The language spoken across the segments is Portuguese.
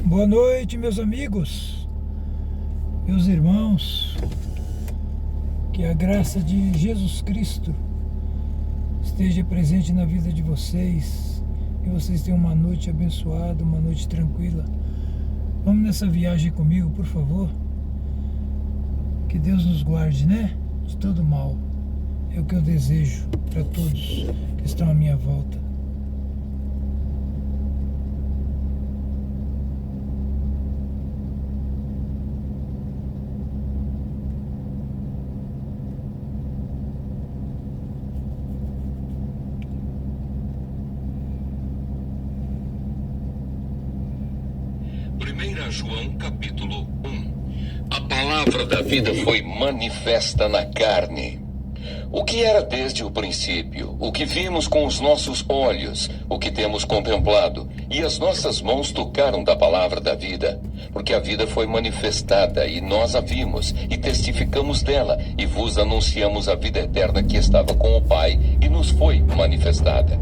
Boa noite, meus amigos, meus irmãos. Que a graça de Jesus Cristo esteja presente na vida de vocês. Que vocês tenham uma noite abençoada, uma noite tranquila. Vamos nessa viagem comigo, por favor. Que Deus nos guarde, né? De todo mal. É o que eu desejo para todos que estão à minha volta. João capítulo 1. A palavra da vida foi manifesta na carne. O que era desde o princípio, o que vimos com os nossos olhos, o que temos contemplado, e as nossas mãos tocaram da palavra da vida, porque a vida foi manifestada, e nós a vimos, e testificamos dela, e vos anunciamos a vida eterna que estava com o Pai, e nos foi manifestada.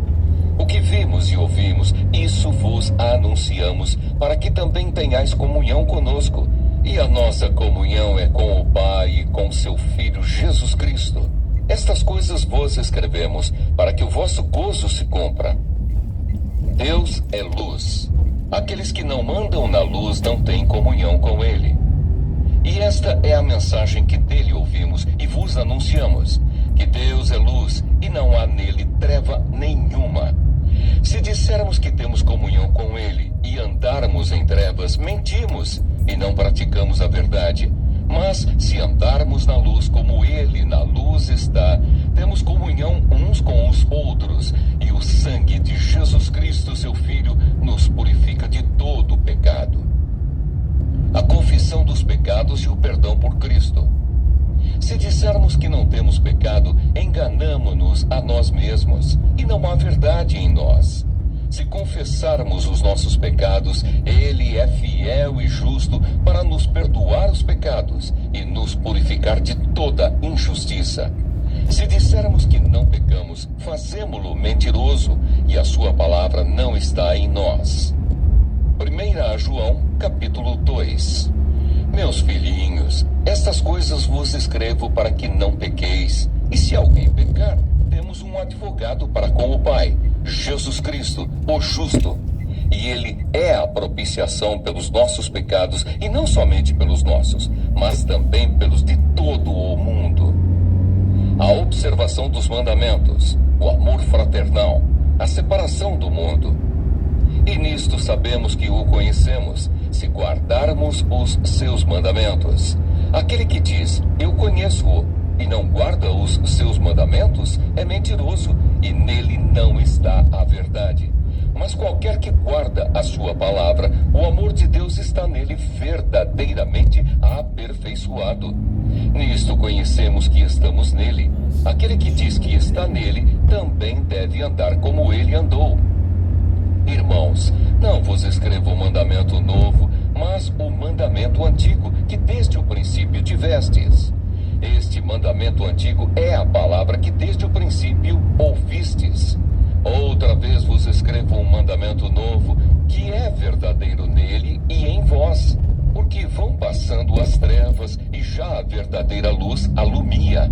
O que vimos e ouvimos, isso vos anunciamos, para que também tenhais comunhão conosco. E a nossa comunhão é com o Pai e com seu Filho Jesus Cristo. Estas coisas vos escrevemos, para que o vosso gozo se cumpra. Deus é luz. Aqueles que não andam na luz não têm comunhão com Ele. E esta é a mensagem que dele ouvimos e vos anunciamos, que Deus é luz e não há nele treva nenhuma. Se dissermos que temos comunhão com Ele e andarmos em trevas, mentimos e não praticamos a verdade. Mas se andarmos na luz como Ele na luz está, temos comunhão uns com os outros, e o sangue de Jesus Cristo, seu Filho, nos purifica de todo o pecado. A confissão dos pecados e o perdão por Cristo. Se dissermos que não temos pecado, enganamo-nos a nós mesmos, e não há verdade em nós. Se confessarmos os nossos pecados, Ele é fiel e justo para nos perdoar os pecados e nos purificar de toda injustiça. Se dissermos que não pecamos, fazemo-lo mentiroso, e a sua palavra não está em nós. 1 João, capítulo 2. Meus filhinhos, estas coisas vos escrevo para que não pequeis. E se alguém pecar, temos um advogado para com o Pai, Jesus Cristo, o justo. E Ele é a propiciação pelos nossos pecados, e não somente pelos nossos, mas também pelos de todo o mundo. A observação dos mandamentos, o amor fraternal, a separação do mundo. E nisto sabemos que o conhecemos, se guardarmos os seus mandamentos. Aquele que diz, eu conheço-o, e não guarda os seus mandamentos, é mentiroso, e nele não está a verdade. Mas qualquer que guarda a sua palavra, o amor de Deus está nele verdadeiramente aperfeiçoado. Nisto conhecemos que estamos nele. Aquele que diz que está nele, também deve andar como ele andou. Irmãos, não vos escrevo um mandamento novo, mas o mandamento antigo, que desde o princípio tivestes. Este mandamento antigo é a palavra que desde o princípio ouvistes. Outra vez vos escrevo um mandamento novo, que é verdadeiro nele e em vós, porque vão passando as trevas e já a verdadeira luz alumia.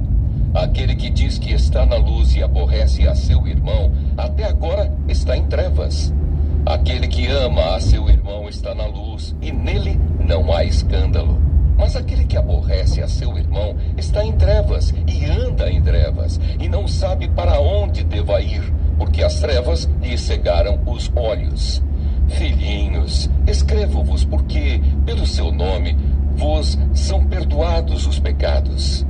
Aquele que diz que está na luz e aborrece a seu irmão, até agora está em trevas. Aquele que ama a seu irmão está na luz, e nele não há escândalo. Mas aquele que aborrece a seu irmão está em trevas, e anda em trevas, e não sabe para onde deva ir, porque as trevas lhe cegaram os olhos. Filhinhos, escrevo-vos porque, pelo seu nome, vos são perdoados os pecados.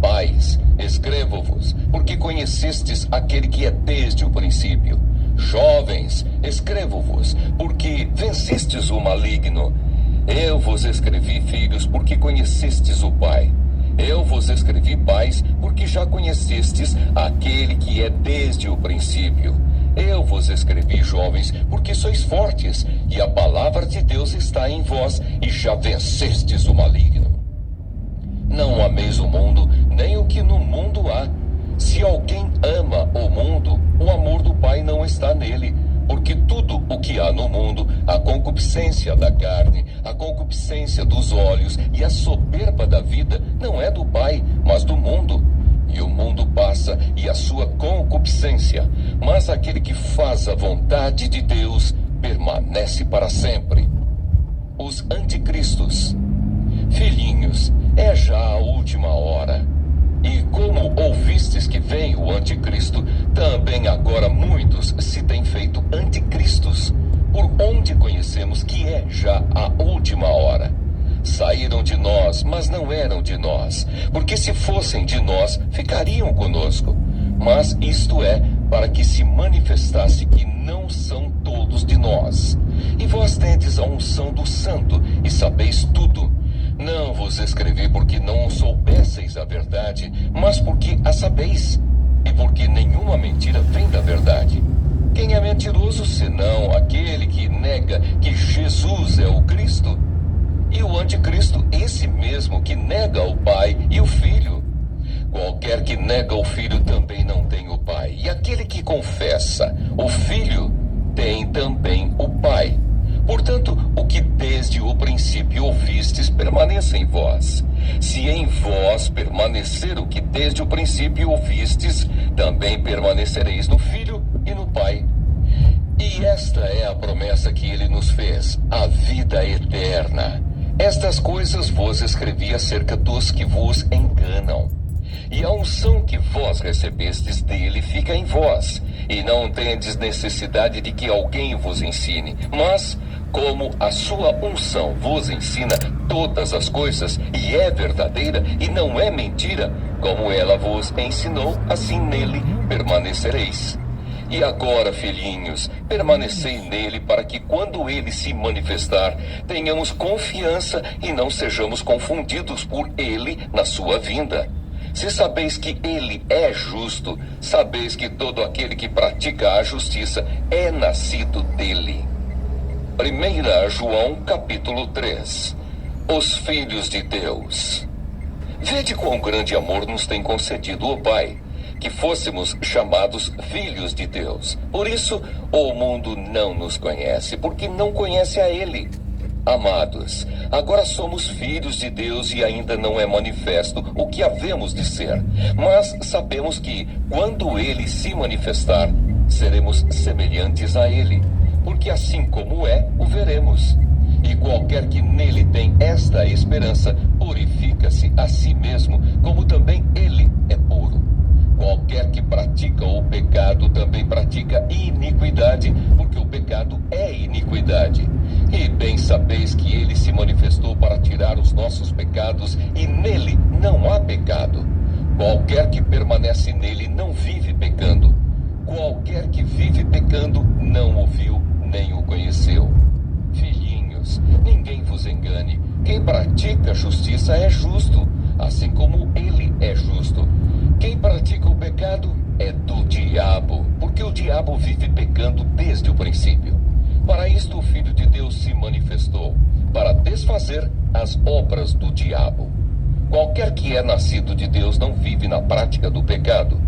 Pais, escrevo-vos porque conhecestes aquele que é desde o princípio. Jovens, escrevo-vos porque vencestes o maligno. Eu vos escrevi, filhos, porque conhecestes o Pai. Eu vos escrevi, pais, porque já conhecestes aquele que é desde o princípio. Eu vos escrevi, jovens, porque sois fortes, e a palavra de Deus está em vós, e já vencestes o maligno. Não ameis o mundo, nem o que no mundo há. Se alguém ama o amor do Pai não está nele, porque tudo o que há no mundo, a concorrência concupiscência da carne, a concupiscência dos olhos e a soberba da vida não é do Pai, mas do mundo. E o mundo passa e a sua concupiscência, mas aquele que faz a vontade de Deus permanece para sempre. Os anticristos. Filhinhos, é já a última hora. E como ouvistes que vem o anticristo, também agora muitos se têm feito anticristos, por onde conhecemos que é já a última hora. Saíram de nós, mas não eram de nós, porque se fossem de nós, ficariam conosco. Mas isto é para que se manifestasse que não são todos de nós. E vós tendes a unção do Santo, e sabeis tudo. Não vos escrevi porque não soubesseis a verdade, mas porque a sabeis, e porque nenhuma mentira vem da verdade. Quem é mentiroso senão aquele que nega que Jesus é o Cristo? E o anticristo, esse mesmo que nega o Pai e o Filho. Qualquer que nega o Filho também não tem o Pai. E aquele que confessa o Filho tem também o Pai. Portanto, o que desde o princípio ouvistes permaneça em vós. Se em vós permanecer o que desde o princípio ouvistes, também permanecereis no Filho e no Pai. E esta é a promessa que ele nos fez, a vida eterna. Estas coisas vos escrevi acerca dos que vos enganam. E a unção que vós recebestes dele fica em vós, e não tendes necessidade de que alguém vos ensine, mas como a sua unção vos ensina todas as coisas, e é verdadeira e não é mentira, como ela vos ensinou, assim nele permanecereis. E agora, filhinhos, permanecei nele para que quando ele se manifestar, tenhamos confiança e não sejamos confundidos por ele na sua vinda. Se sabeis que ele é justo, sabeis que todo aquele que pratica a justiça é nascido dele. 1 João capítulo 3. Os filhos de Deus. Vede quão grande amor nos tem concedido o Pai, que fôssemos chamados filhos de Deus. Por isso, o mundo não nos conhece, porque não conhece a Ele. Amados, agora somos filhos de Deus e ainda não é manifesto o que havemos de ser. Mas sabemos que, quando Ele se manifestar, seremos semelhantes a Ele, porque assim como é, o veremos. E qualquer que nele tem esta esperança, purifica-se a si mesmo, como também Ele é puro. Qualquer que pratica o pecado também pratica iniquidade, porque o pecado é iniquidade. E bem sabeis que ele se manifestou para tirar os nossos pecados, e nele não há pecado. Qualquer que permanece nele não vive pecando. Qualquer que vive pecando não o viu nem o conheceu. Filhinhos, ninguém vos engane. Quem pratica a justiça é justo, assim como ele é justo. Quem pratica o pecado é do diabo, porque o diabo vive pecando desde o princípio. Para isto o Filho de Deus se manifestou, para desfazer as obras do diabo. Qualquer que é nascido de Deus não vive na prática do pecado,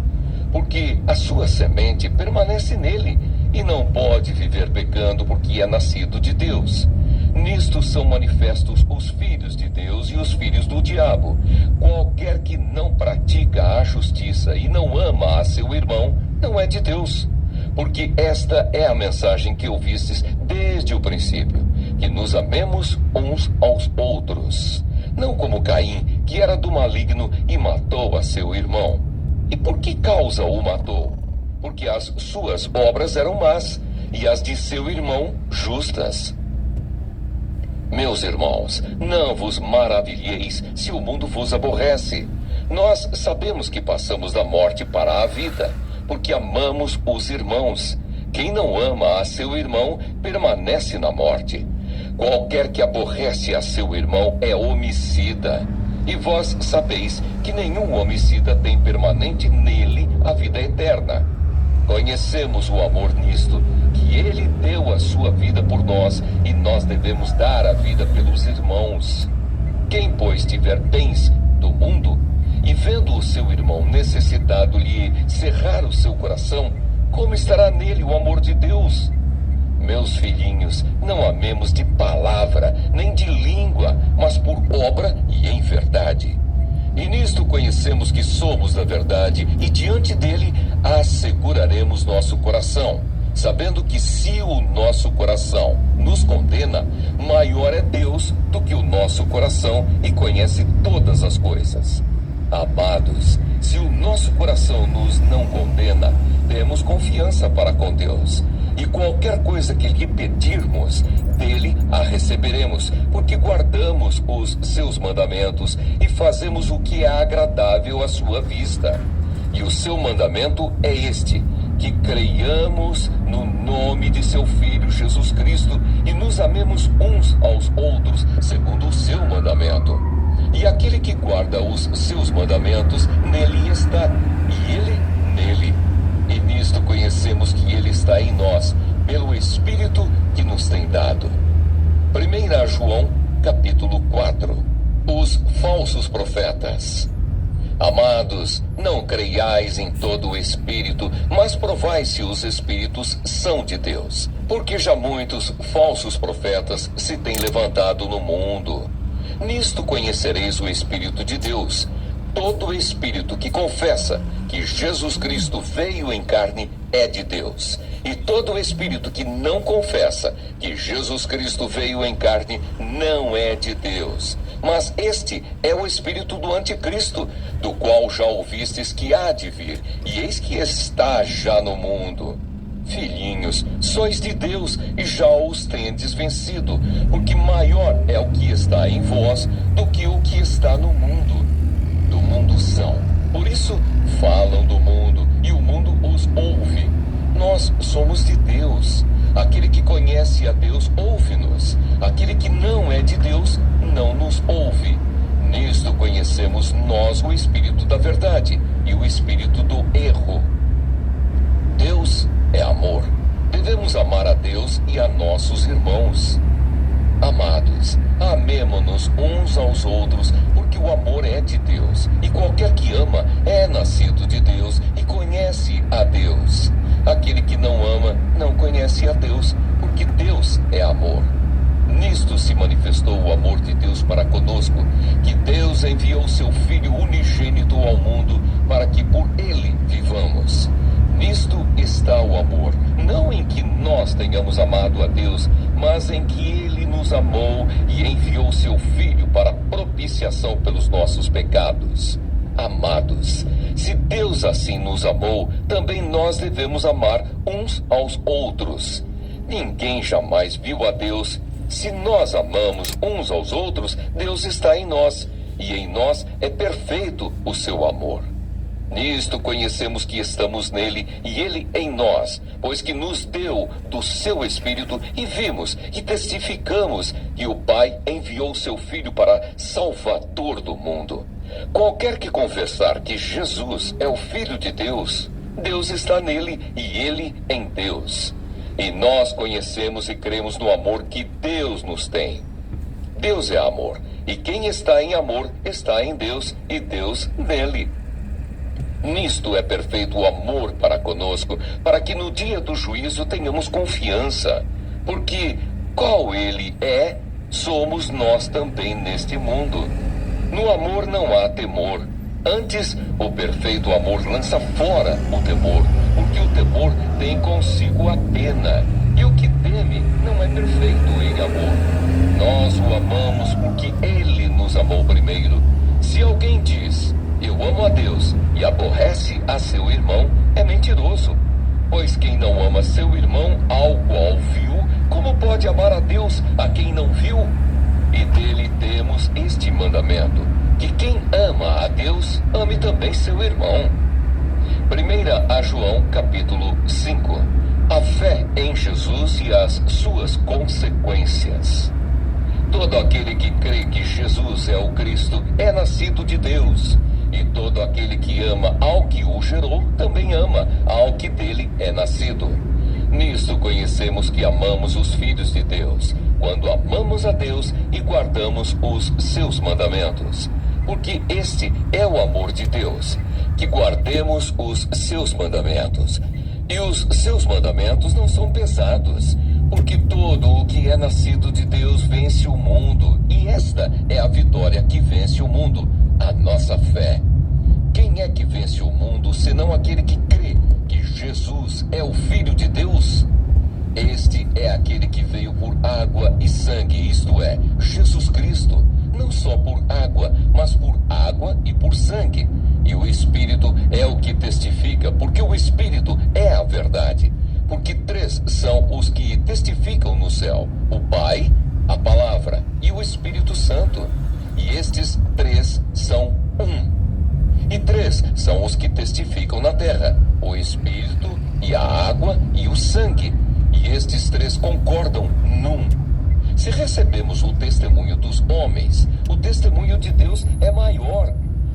porque a sua semente permanece nele, e não pode viver pecando porque é nascido de Deus. Nisto são manifestos os filhos de Deus e os filhos do diabo. Qualquer que não pratica a justiça e não ama a seu irmão, não é de Deus. Porque esta é a mensagem que ouvistes desde o princípio, que nos amemos uns aos outros. Não como Caim, que era do maligno e matou a seu irmão. E por que causa o matou? Porque as suas obras eram más, e as de seu irmão justas. Meus irmãos, não vos maravilheis se o mundo vos aborrece. Nós sabemos que passamos da morte para a vida, porque amamos os irmãos. Quem não ama a seu irmão permanece na morte. Qualquer que aborrece a seu irmão é homicida. E vós sabeis que nenhum homicida tem permanente nele a vida eterna. Conhecemos o amor nisto, que ele deu a sua vida por nós, e nós devemos dar a vida pelos irmãos. Quem, pois, tiver bens do mundo, e vendo o seu irmão necessitado lhe cerrar o seu coração, como estará nele o amor de Deus? Meus filhinhos, não amemos de palavra, nem de língua, mas por obra e em verdade. E nisto conhecemos que somos da verdade, e diante dele asseguraremos nosso coração, sabendo que se o nosso coração nos condena, maior é Deus do que o nosso coração e conhece todas as coisas. Amados, se o nosso coração nos não condena, temos confiança para com Deus. E qualquer coisa que lhe pedirmos, dele a receberemos, porque guardamos os seus mandamentos e fazemos o que é agradável à sua vista. E o seu mandamento é este: que creiamos no nome de seu Filho Jesus Cristo e nos amemos uns aos outros, segundo o seu mandamento. E aquele que guarda os seus mandamentos, nele está, e ele nele. E nisto conhecemos que ele está em nós, pelo Espírito que nos tem dado. 1 João, capítulo 4. Os falsos profetas. Amados, não creiais em todo o Espírito, mas provai se os Espíritos são de Deus. Porque já muitos falsos profetas se têm levantado no mundo. Nisto conhecereis o Espírito de Deus. Todo espírito que confessa que Jesus Cristo veio em carne é de Deus. E todo espírito que não confessa que Jesus Cristo veio em carne não é de Deus. Mas este é o espírito do anticristo, do qual já ouvistes que há de vir, e eis que está já no mundo. Filhinhos, sois de Deus e já os tendes vencido, porque maior é o que está em vós do que o que está no mundo. Do mundo são, por isso falam do mundo, e o mundo os ouve. Nós somos de Deus. Aquele que conhece a Deus ouve-nos. Aquele que não é de Deus não nos ouve. Nisto conhecemos nós o espírito da verdade e o espírito do erro. Deus é amor. Devemos amar a Deus e a nossos irmãos. Amados, amemo-nos uns aos outros, porque o amor é de Deus, e qualquer que ama é nascido de Deus e conhece a Deus. Aquele que não ama não conhece a Deus, porque Deus é amor. Nisto se manifestou o amor de Deus para conosco, que Deus enviou seu Filho unigênito ao mundo para que por ele vivamos. Nisto está o amor, não em que nós tenhamos amado a Deus, mas em que ele nos amou e enviou seu Filho para propiciação pelos nossos pecados. Amados, se Deus assim nos amou, também nós devemos amar uns aos outros. Ninguém jamais viu a Deus. Se nós amamos uns aos outros, Deus está em nós, e em nós é perfeito o seu amor. Nisto conhecemos que estamos nele e ele em nós, pois que nos deu do seu Espírito, e vimos e testificamos que o Pai enviou seu Filho para Salvador do mundo. Qualquer que confessar que Jesus é o Filho de Deus, Deus está nele e ele em Deus. E nós conhecemos e cremos no amor que Deus nos tem. Deus é amor, e quem está em amor está em Deus e Deus nele. Nisto é perfeito o amor para conosco, para que no dia do juízo tenhamos confiança. Porque qual ele é, somos nós também neste mundo. No amor não há temor. Antes, o perfeito amor lança fora o temor, porque o temor tem consigo a pena. E o que teme não é perfeito em amor. Nós o amamos porque ele nos amou primeiro. Se alguém diz: eu amo a Deus, e aborrece a seu irmão, é mentiroso. Pois quem não ama seu irmão, ao qual viu, como pode amar a Deus, a quem não viu? E dele temos este mandamento, que quem ama a Deus, ame também seu irmão. 1 João, capítulo 5. A fé em Jesus e as suas consequências. Todo aquele que crê que Jesus é o Cristo é nascido de Deus. E todo aquele que ama ao que o gerou, também ama ao que dele é nascido. Nisto conhecemos que amamos os filhos de Deus, quando amamos a Deus e guardamos os seus mandamentos. Porque este é o amor de Deus, que guardemos os seus mandamentos. E os seus mandamentos não são pesados, Porque todo o que é nascido de Deus vence o mundo, e esta é a vitória que vence o mundo, a nossa fé. Quem é que vence o mundo, senão aquele que crê que Jesus é o Filho de Deus? Este é aquele que veio por água e sangue, isto é, Jesus Cristo, não só por água, mas por água e por sangue. E o Espírito é o que testifica, porque o Espírito é a verdade. Porque três são os que testificam no céu: o Pai, a Palavra e o Espírito Santo. E estes três são um. E três são os que testificam na terra: o Espírito e a água e o sangue. E estes três concordam num. Se recebemos o testemunho dos homens, o testemunho de Deus é maior.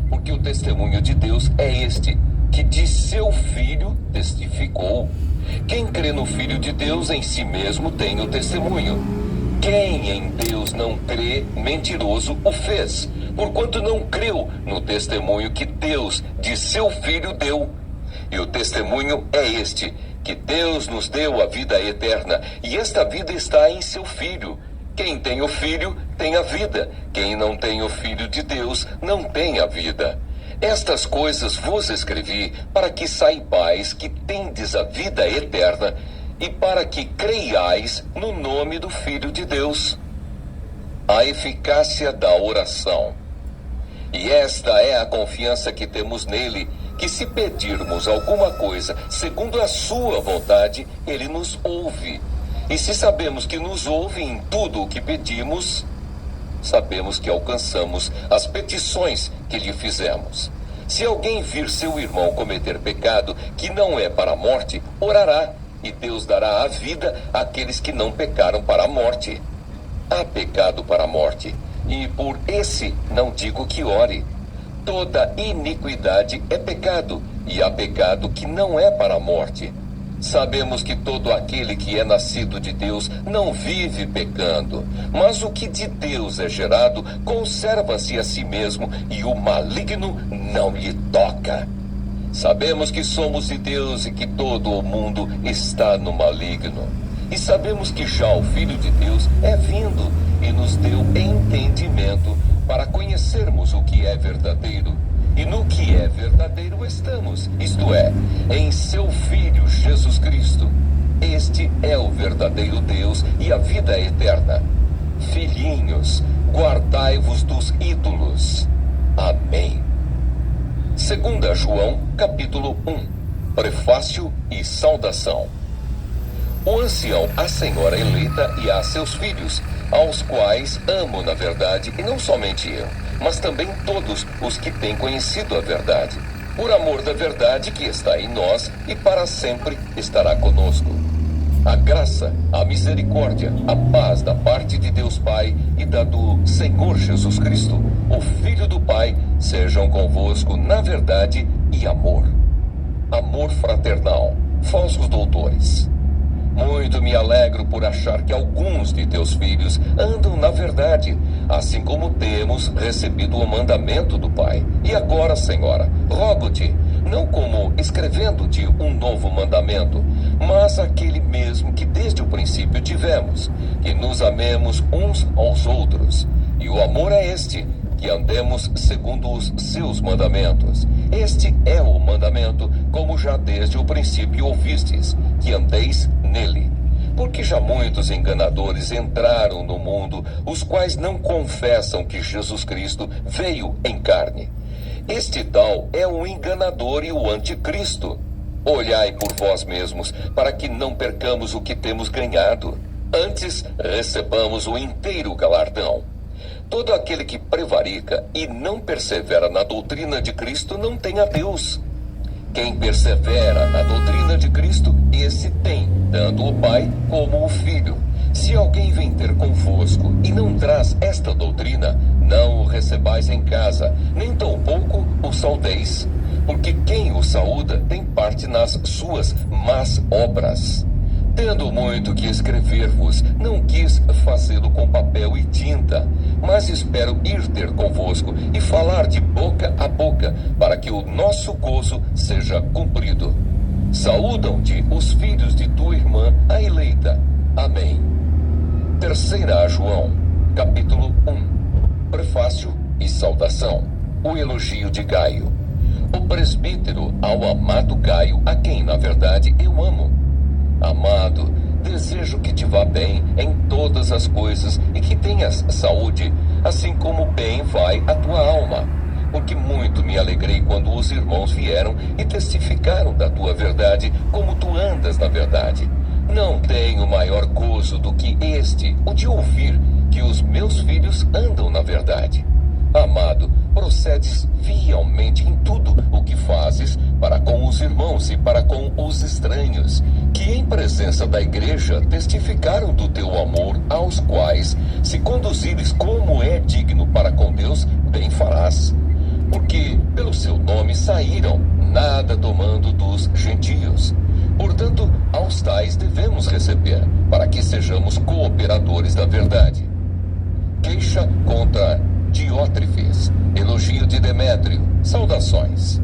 Porque o testemunho de Deus é este, que de seu Filho testificou. Quem crê no Filho de Deus em si mesmo tem o testemunho. Quem em Deus não crê, mentiroso o fez, porquanto não creu no testemunho que Deus de seu Filho deu. E o testemunho é este, que Deus nos deu a vida eterna, e esta vida está em seu Filho. Quem tem o Filho tem a vida. Quem não tem o Filho de Deus não tem a vida. Estas coisas vos escrevi para que saibais que tendes a vida eterna e para que creiais no nome do Filho de Deus. A eficácia da oração. E esta é a confiança que temos nele, que se pedirmos alguma coisa segundo a sua vontade, ele nos ouve. E se sabemos que nos ouve em tudo o que pedimos, sabemos que alcançamos as petições que lhe fizemos. Se alguém vir seu irmão cometer pecado que não é para a morte, orará, e Deus dará a vida àqueles que não pecaram para a morte. Há pecado para a morte, e por esse não digo que ore. Toda iniquidade é pecado, e há pecado que não é para a morte. Sabemos que todo aquele que é nascido de Deus não vive pecando, mas o que de Deus é gerado conserva-se a si mesmo, e o maligno não lhe toca. Sabemos que somos de Deus e que todo o mundo está no maligno. E sabemos que já o Filho de Deus é vindo e nos deu entendimento para conhecermos o que é verdadeiro. E no que é verdadeiro estamos, isto é, em seu Filho Jesus Cristo. Este é o verdadeiro Deus e a vida eterna. Filhinhos, guardai-vos dos ídolos. Amém. 2 João, capítulo 1. Prefácio e saudação. O ancião, a senhora eleita e a seus filhos, aos quais amo na verdade, e não somente eu, mas também todos os que têm conhecido a verdade, por amor da verdade que está em nós e para sempre estará conosco. A graça, a misericórdia, a paz da parte de Deus Pai e da do Senhor Jesus Cristo, o Filho do Pai, sejam convosco na verdade e amor. Amor fraternal, falsos doutores. Muito me alegro por achar que alguns de teus filhos andam na verdade, assim como temos recebido o mandamento do Pai. E agora, Senhora, rogo-te, não como escrevendo-te um novo mandamento, mas aquele mesmo que desde o princípio tivemos, que nos amemos uns aos outros. E o amor é este, que andemos segundo os seus mandamentos. Este é o mandamento, como já desde o princípio ouvistes, que andeis nele. Porque já muitos enganadores entraram no mundo, os quais não confessam que Jesus Cristo veio em carne. Este tal é o enganador e o anticristo. Olhai por vós mesmos, para que não percamos o que temos ganhado. Antes, recebamos o inteiro galardão. Todo aquele que prevarica e não persevera na doutrina de Cristo não tem a Deus. Quem persevera na doutrina de Cristo, esse tem, tanto o Pai como o Filho. Se alguém vem ter convosco e não traz esta doutrina, não o recebais em casa, nem tampouco o saudeis, porque quem o saúda tem parte nas suas más obras. Tendo muito que escrever-vos, não quis fazê-lo com papel e tinta, mas espero ir ter convosco e falar de boca a boca, para que o nosso gozo seja cumprido. Saúdam-te os filhos de tua irmã, a eleita, a Amém. Terceira a João, capítulo 1. Prefácio e saudação. O elogio de Gaio. O presbítero ao amado Gaio, a quem, na verdade, eu amo. Amado, desejo que te vá bem em todas as coisas e que tenhas saúde, assim como bem vai a tua alma. Porque muito me alegrei quando os irmãos vieram e testificaram da tua verdade, como tu andas na verdade. Não tenho maior gozo do que este, o de ouvir que os meus filhos andam na verdade. Amado, procedes fielmente em tudo o que fazes para com os irmãos e para com os estranhos, que em presença da igreja testificaram do teu amor, aos quais, se conduzires como é digno para com Deus, bem farás. Porque pelo seu nome saíram, nada tomando dos gentios. Portanto, aos tais devemos receber, para que sejamos cooperadores da verdade. Queixa contra Diótrefes, elogio de Demétrio, saudações.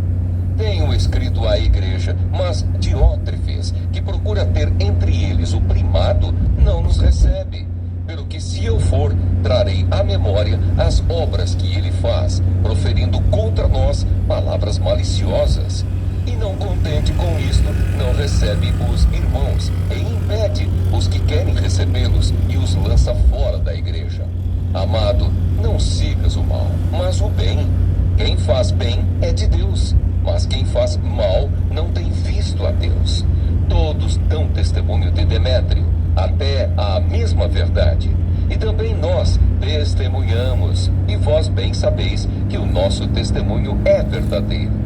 Tenho escrito à igreja, mas Diótrefes, que procura ter entre eles o primado, não nos recebe. Pelo que se eu for, trarei à memória as obras que ele faz, proferindo contra nós palavras maliciosas. E não contente com isto, não recebe os irmãos, e impede os que querem recebê-los, e os lança fora da igreja. Amado, não sigas o mal, mas o bem. Quem faz bem é de Deus, mas quem faz mal não tem visto a Deus. Todos dão testemunho de Demétrio, até a mesma verdade. E também nós testemunhamos, e vós bem sabeis que o nosso testemunho é verdadeiro.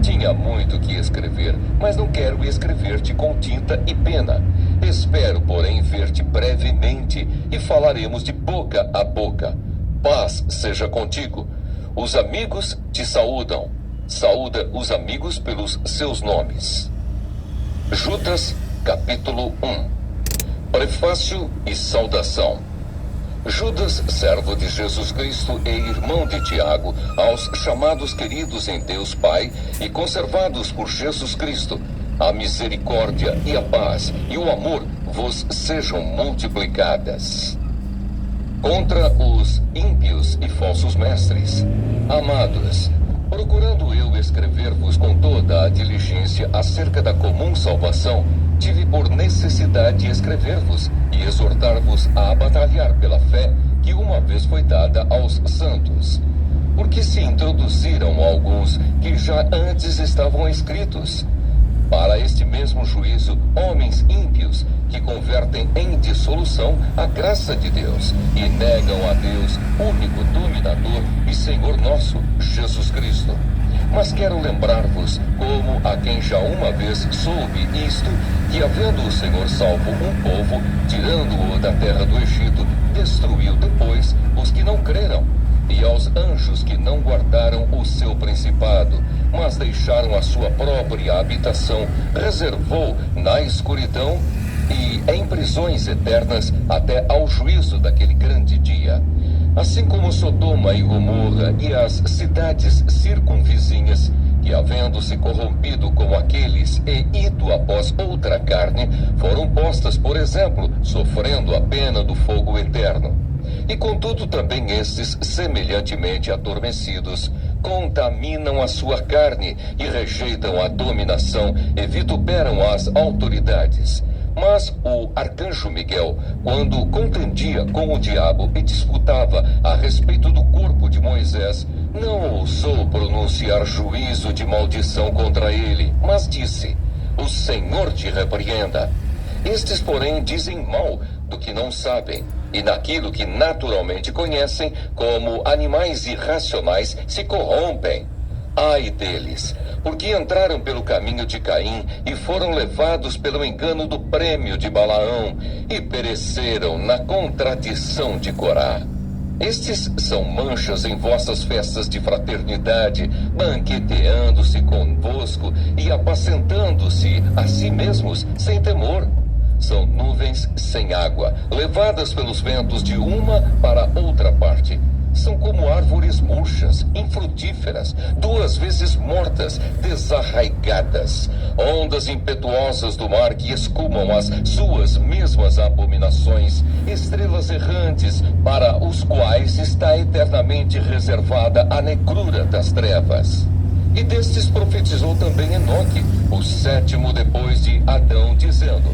Tinha muito que escrever, mas não quero escrever-te com tinta e pena. Espero, porém, ver-te brevemente, e falaremos de boca a boca. Paz seja contigo. Os amigos te saúdam. Saúda os amigos pelos seus nomes. Judas, capítulo 1. Prefácio e saudação. Judas, servo de Jesus Cristo e irmão de Tiago, aos chamados queridos em Deus Pai e conservados por Jesus Cristo, a misericórdia e a paz e o amor vos sejam multiplicadas. Contra os ímpios e falsos mestres. Amados, procurando eu escrever-vos com toda a diligência acerca da comum salvação, tive por necessidade escrever-vos e exortar-vos a batalhar pela fé que uma vez foi dada aos santos. Porque se introduziram alguns que já antes estavam escritos, para este mesmo juízo, homens ímpios que convertem em dissolução a graça de Deus e negam a Deus, único dominador e Senhor nosso, Jesus Cristo. Mas quero lembrar-vos, como a quem já uma vez soube isto, que havendo o Senhor salvo um povo, tirando-o da terra do Egito, destruiu depois os que não creram, e aos anjos que não guardaram o seu principado, mas deixaram a sua própria habitação, reservou na escuridão e em prisões eternas até ao juízo daquele grande dia. Assim como Sodoma e Gomorra e as cidades circunvizinhas, que havendo se corrompido como aqueles e ido após outra carne, foram postas, por exemplo, sofrendo a pena do fogo eterno. E contudo também estes, semelhantemente adormecidos, contaminam a sua carne e rejeitam a dominação e vituperam as autoridades. Mas o arcanjo Miguel, quando contendia com o diabo e disputava a respeito do corpo de Moisés, não ousou pronunciar juízo de maldição contra ele, mas disse: "O Senhor te repreenda." Estes, porém, dizem mal do que não sabem, e naquilo que naturalmente conhecem, como animais irracionais, se corrompem. Ai deles, porque entraram pelo caminho de Caim e foram levados pelo engano do prêmio de Balaão e pereceram na contradição de Corá. Estes são manchas em vossas festas de fraternidade, banqueteando-se convosco e apacentando-se a si mesmos sem temor. são nuvens sem água, levadas pelos ventos de uma para outra parte. São como árvores murchas, infrutíferas, 2 vezes mortas, desarraigadas. Ondas impetuosas do mar que escumam as suas mesmas abominações. Estrelas errantes, para os quais está eternamente reservada a negrura das trevas. E destes profetizou também Enoque, o 7º depois de Adão, dizendo: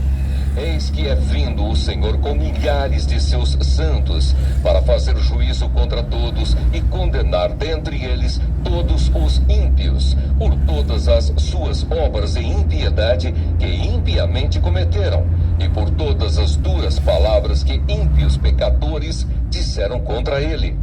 Eis que é vindo o Senhor com milhares de seus santos, para fazer juízo contra todos e condenar dentre eles todos os ímpios, por todas as suas obras de impiedade que impiamente cometeram, e por todas as duras palavras que ímpios pecadores disseram contra ele.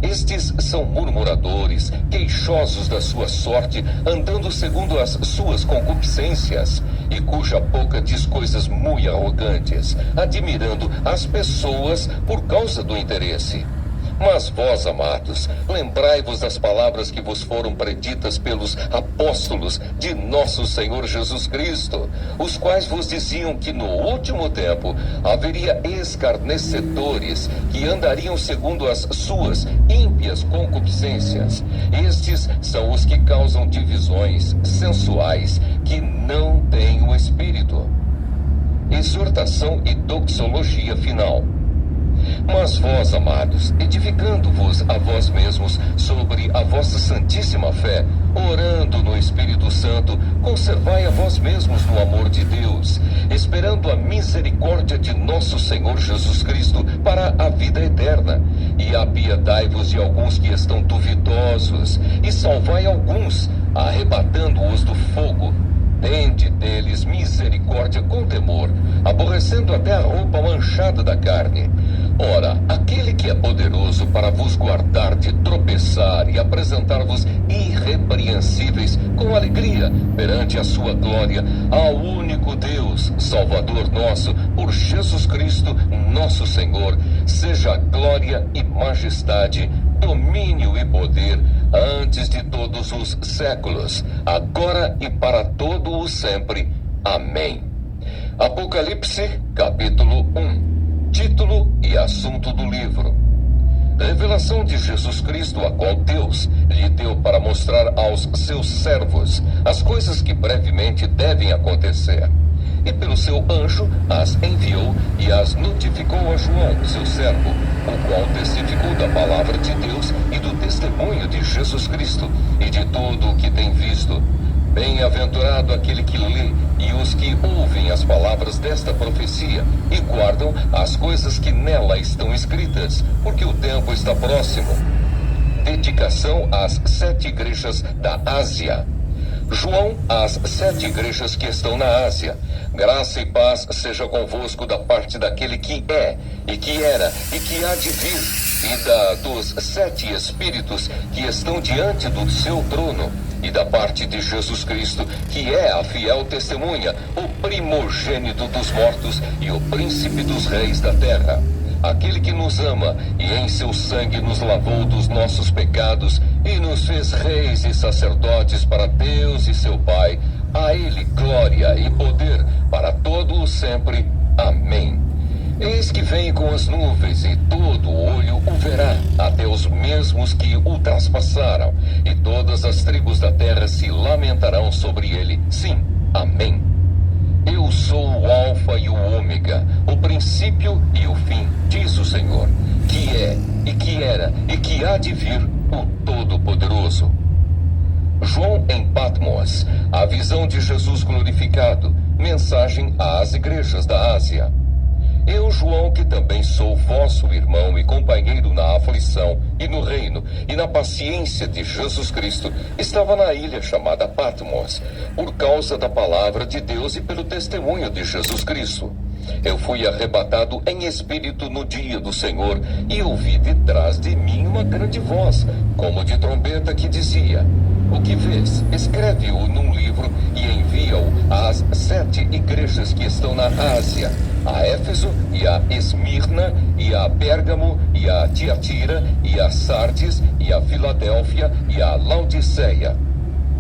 Estes são murmuradores, queixosos da sua sorte, andando segundo as suas concupiscências, e cuja boca diz coisas muito arrogantes, admirando as pessoas por causa do interesse. Mas vós, amados, lembrai-vos das palavras que vos foram preditas pelos apóstolos de nosso Senhor Jesus Cristo, os quais vos diziam que no último tempo haveria escarnecedores que andariam segundo as suas ímpias concupiscências. Estes são os que causam divisões sensuais, que não têm o Espírito. Exortação e doxologia final. Mas vós, amados, edificando-vos a vós mesmos sobre a vossa santíssima fé, orando no Espírito Santo, conservai a vós mesmos no amor de Deus, esperando a misericórdia de nosso Senhor Jesus Cristo para a vida eterna. E apiedai-vos de alguns que estão duvidosos, e salvai alguns, arrebatando-os do fogo. Tende deles misericórdia com temor, aborrecendo até a roupa manchada da carne. Ora, aquele que é poderoso para vos guardar de tropeçar e apresentar-vos irrepreensíveis com alegria perante a sua glória, ao único Deus, Salvador nosso, por Jesus Cristo, nosso Senhor, seja glória e majestade, domínio e poder, antes de todos os séculos, agora e para todo o sempre. Amém. Apocalipse, capítulo 1. Título e assunto do livro: Revelação de Jesus Cristo, a qual Deus lhe deu para mostrar aos seus servos as coisas que brevemente devem acontecer. E pelo seu anjo as enviou e as notificou a João, seu servo, o qual testificou da palavra de Deus e do testemunho de Jesus Cristo e de tudo o que tem visto. Bem-aventurado aquele que lê e os que ouvem as palavras desta profecia e guardam as coisas que nela estão escritas, porque o tempo está próximo. Dedicação às 7 igrejas da Ásia. João, às 7 igrejas que estão na Ásia. Graça e paz seja convosco da parte daquele que é, e que era, e que há de vir, e dos 7 Espíritos que estão diante do seu trono, e da parte de Jesus Cristo, que é a fiel testemunha, o primogênito dos mortos e o príncipe dos reis da terra. Aquele que nos ama e em seu sangue nos lavou dos nossos pecados e nos fez reis e sacerdotes para Deus e seu Pai. A ele glória e poder para todo o sempre. Amém. Eis que vem com as nuvens, e todo olho o verá, até os mesmos que o traspassaram, e todas as tribos da terra se lamentarão sobre ele. Sim, amém. Eu sou o Alfa e o Ômega, o princípio e o fim, diz o Senhor, que é, e que era, e que há de vir, o Todo-Poderoso. João em Patmos, a visão de Jesus glorificado, mensagem às igrejas da Ásia. Eu, João, que também sou vosso irmão e companheiro na aflição e no reino e na paciência de Jesus Cristo, estava na ilha chamada Patmos, por causa da palavra de Deus e pelo testemunho de Jesus Cristo. Eu fui arrebatado em espírito no dia do Senhor e ouvi de trás de mim uma grande voz, como de trombeta, que dizia: O que vês, escreve-o num livro e envia-o às 7 igrejas que estão na Ásia, a Éfeso e a Esmirna e a Pérgamo e a Tiatira e a Sardes e a Filadélfia e a Laodiceia.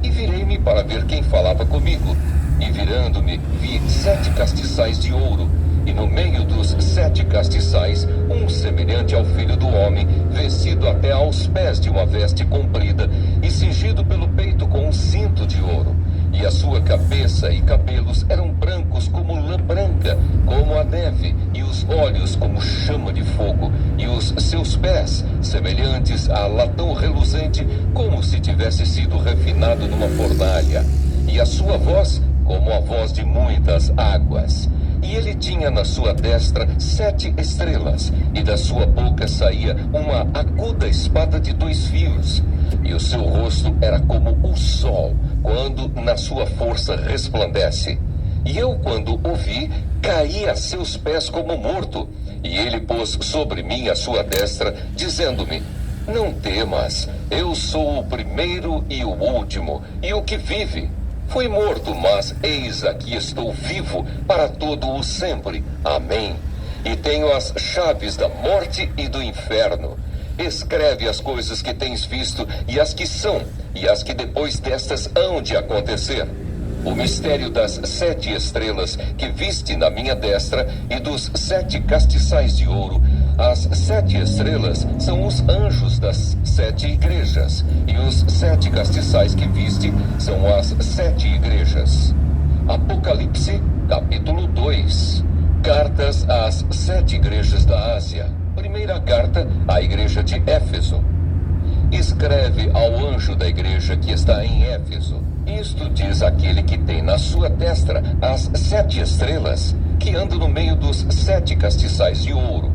E virei-me para ver quem falava comigo. E virando-me, vi 7 castiçais de ouro, E no meio dos 7 castiçais, um semelhante ao Filho do Homem, vestido até aos pés de uma veste comprida, e cingido pelo peito com um cinto de ouro. E a sua cabeça e cabelos eram brancos como lã branca, como a neve, e os olhos como chama de fogo, e os seus pés semelhantes a latão reluzente, como se tivesse sido refinado numa fornalha. E a sua voz como a voz de muitas águas. E ele tinha na sua destra 7 estrelas, e da sua boca saía uma aguda espada de 2 fios. E o seu rosto era como o sol, quando na sua força resplandece. E eu, quando o vi, caí a seus pés como morto. E ele pôs sobre mim a sua destra, dizendo-me: não temas, eu sou o primeiro e o último, e o que vive. Fui morto, mas eis aqui estou vivo para todo o sempre. Amém. E tenho as chaves da morte e do inferno. Escreve as coisas que tens visto, e as que são, e as que depois destas hão de acontecer. O mistério das 7 estrelas que viste na minha destra e dos 7 castiçais de ouro. As 7 estrelas são os anjos das 7 igrejas, e os 7 castiçais que viste são as 7 igrejas. Apocalipse, capítulo 2. Cartas às 7 igrejas da Ásia. Primeira carta à igreja de Éfeso. Escreve ao anjo da igreja que está em Éfeso: isto diz aquele que tem na sua destra as 7 estrelas, que anda no meio dos 7 castiçais de ouro.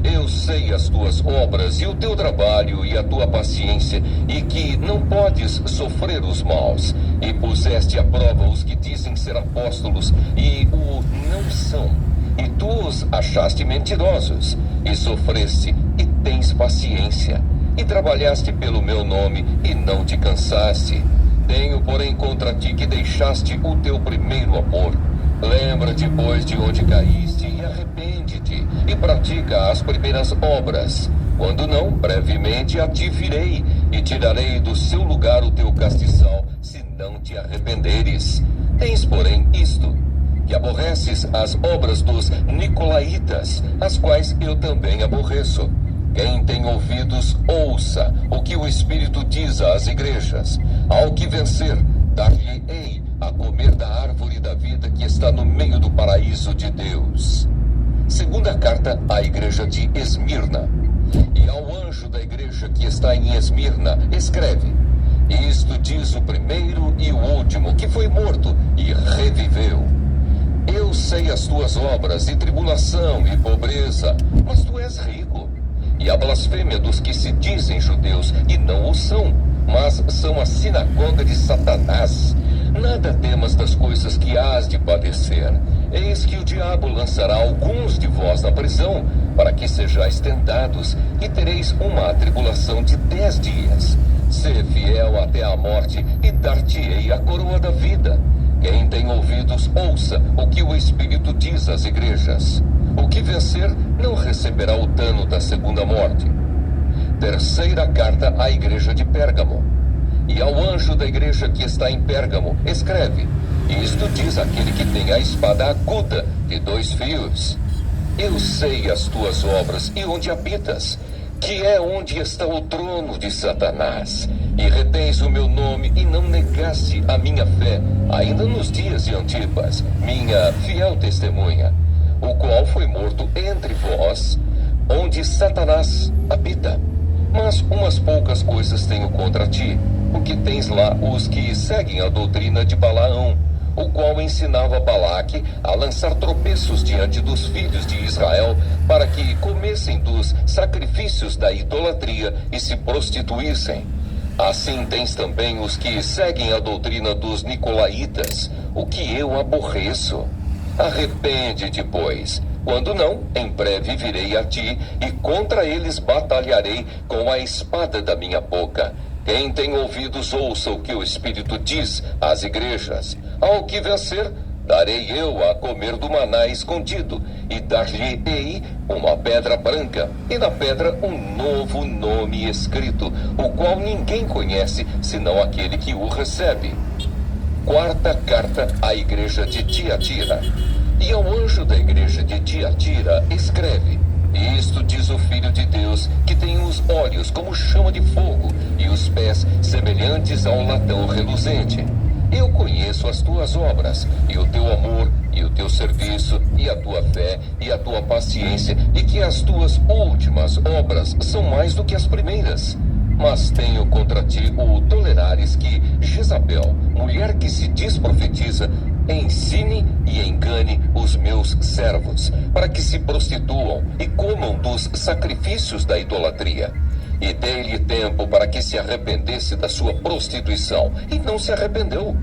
Eu sei as tuas obras e o teu trabalho e a tua paciência, e que não podes sofrer os maus, e puseste à prova os que dizem ser apóstolos e o não são, e tu os achaste mentirosos, e sofreste e tens paciência, e trabalhaste pelo meu nome e não te cansaste. Tenho, porém, contra ti que deixaste o teu primeiro amor. Lembra-te, pois, de onde caíste e arrepende-te, e pratica as primeiras obras. Quando não, brevemente a ti virei, e tirarei do seu lugar o teu castiçal, se não te arrependeres. Tens, porém, isto, que aborreces as obras dos nicolaítas, as quais eu também aborreço. Quem tem ouvidos, ouça o que o Espírito diz às igrejas. Ao que vencer, dar-lhe-ei a comer da árvore da vida que está no meio do paraíso de Deus. Segunda carta à igreja de Esmirna. E ao anjo da igreja que está em Esmirna, escreve: isto diz o primeiro e o último, que foi morto e reviveu. Eu sei as tuas obras, e tribulação e pobreza, mas tu és rico. E a blasfêmia dos que se dizem judeus e não o são, mas são a sinagoga de Satanás. Nada temas das coisas que hás de padecer. Eis que o diabo lançará alguns de vós na prisão, para que sejais tentados, e tereis uma tribulação de 10 dias. Sê fiel até a morte, e dar-te-ei a coroa da vida. Quem tem ouvidos, ouça o que o Espírito diz às igrejas. O que vencer não receberá o dano da segunda morte. Terceira carta à igreja de Pérgamo. E ao anjo da igreja que está em Pérgamo, escreve: isto diz aquele que tem a espada aguda de 2 fios. Eu sei as tuas obras e onde habitas, que é onde está o trono de Satanás. E retens o meu nome e não negaste a minha fé, ainda nos dias de Antipas, minha fiel testemunha, o qual foi morto entre vós, onde Satanás habita. Mas umas poucas coisas tenho contra ti, porque tens lá os que seguem a doutrina de Balaão, o qual ensinava Balaque a lançar tropeços diante dos filhos de Israel, para que comessem dos sacrifícios da idolatria e se prostituíssem. Assim tens também os que seguem a doutrina dos nicolaítas, o que eu aborreço. Arrepende-te, pois. Quando não, em breve virei a ti, e contra eles batalharei com a espada da minha boca. Quem tem ouvidos, ouça o que o Espírito diz às igrejas. Ao que vencer, darei eu a comer do maná escondido, e dar-lhe-ei uma pedra branca, e na pedra um novo nome escrito, o qual ninguém conhece, senão aquele que o recebe. Quarta carta à igreja de Tiatira. E ao anjo da igreja de Tiatira, escreve: Isto diz o Filho de Deus, que tem os olhos como chama de fogo e os pés semelhantes ao latão reluzente. Eu conheço as tuas obras, e o teu amor, e o teu serviço, e a tua fé, e a tua paciência, e que as tuas últimas obras são mais do que as primeiras. Mas tenho contra ti o tolerares que Jezabel, mulher que se diz profetiza, ensine e engane os meus servos, para que se prostituam e comam dos sacrifícios da idolatria. E dei-lhe tempo para que se arrependesse da sua prostituição, e não se arrependeu.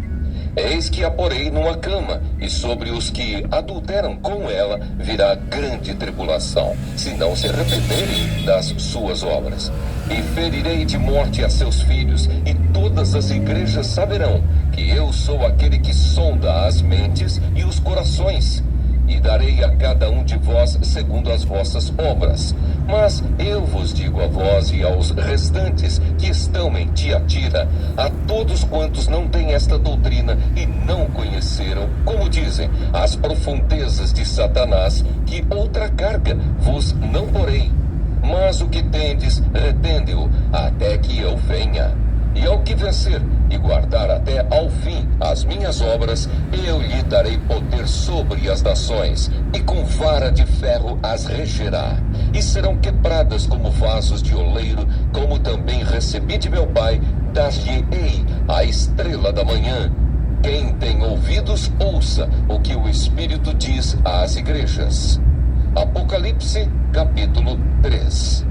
Eis que a porei numa cama, e sobre os que adulteram com ela virá grande tribulação, se não se arrependerem das suas obras. E ferirei de morte a seus filhos, e todas as igrejas saberão que eu sou aquele que sonda as mentes e os corações. E darei a cada um de vós segundo as vossas obras. Mas eu vos digo a vós e aos restantes que estão em Tiatira, a todos quantos não têm esta doutrina e não conheceram, como dizem, as profundezas de Satanás, que outra carga vos não porei. Mas o que tendes, retende-o, até que eu venha. E ao que vencer e guardar até ao fim as minhas obras, eu lhe darei poder sobre as nações, e com vara de ferro as regerá. E serão quebradas como vasos de oleiro, como também recebi de meu Pai, dar-lhe-ei a estrela da manhã. Quem tem ouvidos, ouça o que o Espírito diz às igrejas. Apocalipse, capítulo 3.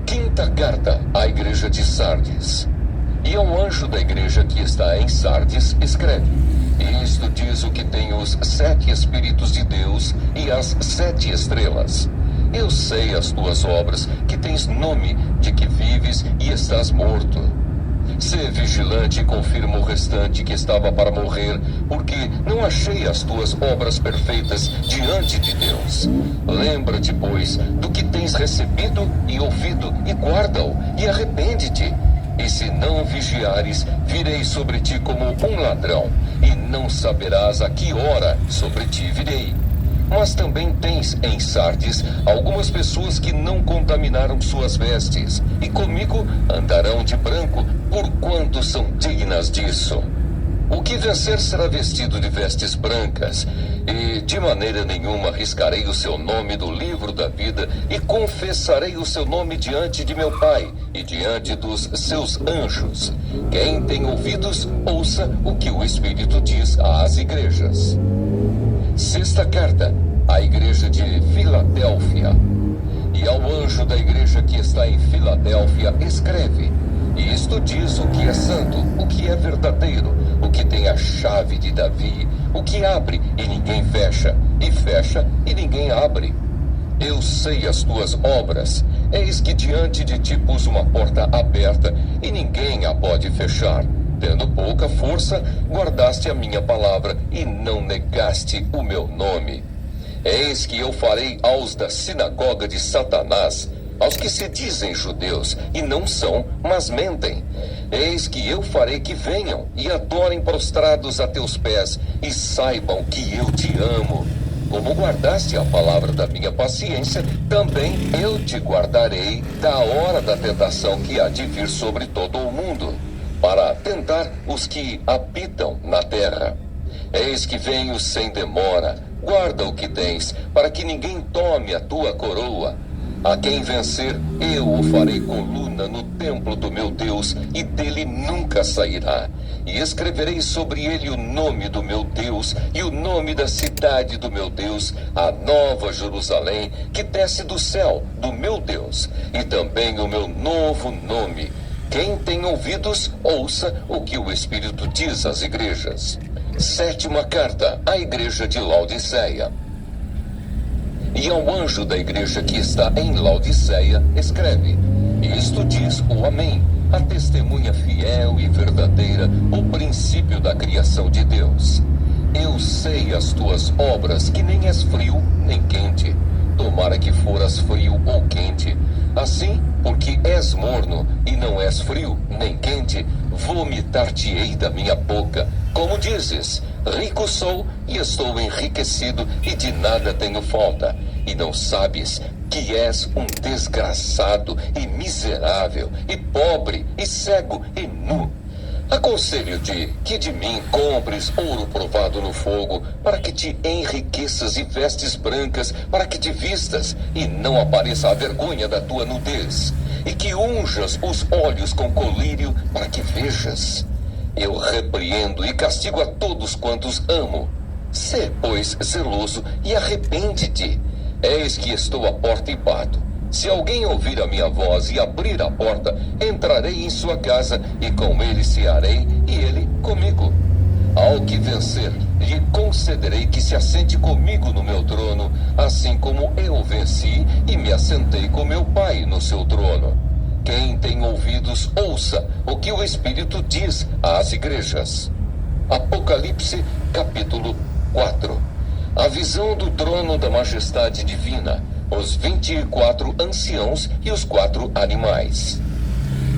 Quinta carta à igreja de Sardes. E ao anjo da igreja que está em Sardes, escreve: Isto diz o que tem os 7 Espíritos de Deus e as 7 estrelas. Eu sei as tuas obras, que tens nome de que vives e estás morto. Sê vigilante e confirma o restante que estava para morrer, porque não achei as tuas obras perfeitas diante de Deus. Lembra-te, pois, do que tens recebido e ouvido, e guarda-o, e arrepende-te. E se não vigiares, virei sobre ti como um ladrão, e não saberás a que hora sobre ti virei. Mas também tens em Sardes algumas pessoas que não contaminaram suas vestes, e comigo andarão de branco, porquanto são dignas disso. O que vencer será vestido de vestes brancas, e de maneira nenhuma riscarei o seu nome do livro da vida, e confessarei o seu nome diante de meu Pai e diante dos seus anjos. Quem tem ouvidos, ouça o que o Espírito diz às igrejas. Sexta carta à igreja de Filadélfia. E ao anjo da igreja que está em Filadélfia, escreve: Isto diz o que é santo, o que é verdadeiro, o que tem a chave de Davi, o que abre e ninguém fecha, e fecha e ninguém abre. Eu sei as tuas obras. Eis que diante de ti pus uma porta aberta, e ninguém a pode fechar. Tendo pouca força, guardaste a minha palavra, e não negaste o meu nome. Eis que eu farei aos da sinagoga de Satanás, aos que se dizem judeus, e não são, mas mentem. Eis que eu farei que venham, e adorem prostrados a teus pés, e saibam que eu te amo. Como guardaste a palavra da minha paciência, também eu te guardarei da hora da tentação que há de vir sobre todo o mundo, para tentar os que habitam na terra. Eis que venho sem demora. Guarda o que tens, para que ninguém tome a tua coroa. A quem vencer, eu o farei coluna no templo do meu Deus, e dele nunca sairá. E escreverei sobre ele o nome do meu Deus, e o nome da cidade do meu Deus, a nova Jerusalém, que desce do céu, do meu Deus, e também o meu novo nome. Quem tem ouvidos, ouça o que o Espírito diz às igrejas. Sétima carta à igreja de Laodiceia. E ao anjo da igreja que está em Laodiceia, escreve: Isto diz o Amém, a testemunha fiel e verdadeira, o princípio da criação de Deus. Eu sei as tuas obras, que nem és frio nem quente. Tomara que foras frio ou quente. Assim, porque és morno e não és frio nem quente, vomitar-te-ei da minha boca. Como dizes, Rico sou e estou enriquecido e de nada tenho falta. E não sabes que és um desgraçado e miserável e pobre e cego e nu. Aconselho-te que de mim compres ouro provado no fogo, para que te enriqueças, e vestes brancas, para que te vistas, e não apareça a vergonha da tua nudez, e que unjas os olhos com colírio, para que vejas. Eu repreendo e castigo a todos quantos amo. Sê, pois, zeloso e arrepende-te. Eis que estou à porta e bato. Se alguém ouvir a minha voz e abrir a porta, entrarei em sua casa, e com ele cearei, e ele comigo. Ao que vencer, lhe concederei que se assente comigo no meu trono, assim como eu venci e me assentei com meu Pai no seu trono. Quem tem ouvidos, ouça o que o Espírito diz às igrejas. Apocalipse, capítulo 4. A visão do trono da majestade divina, os 24 anciãos e os 4 animais.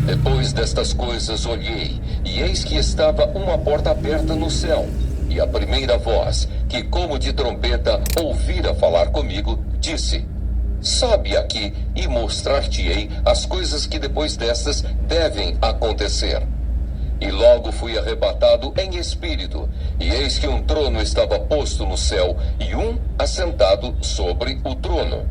Depois destas coisas olhei, e eis que estava uma porta aberta no céu. E a primeira voz, que como de trombeta ouvira falar comigo, disse: sobe aqui e mostrar-te-ei as coisas que depois destas devem acontecer. E logo fui arrebatado em espírito, e eis que um trono estava posto no céu, e um assentado sobre o trono.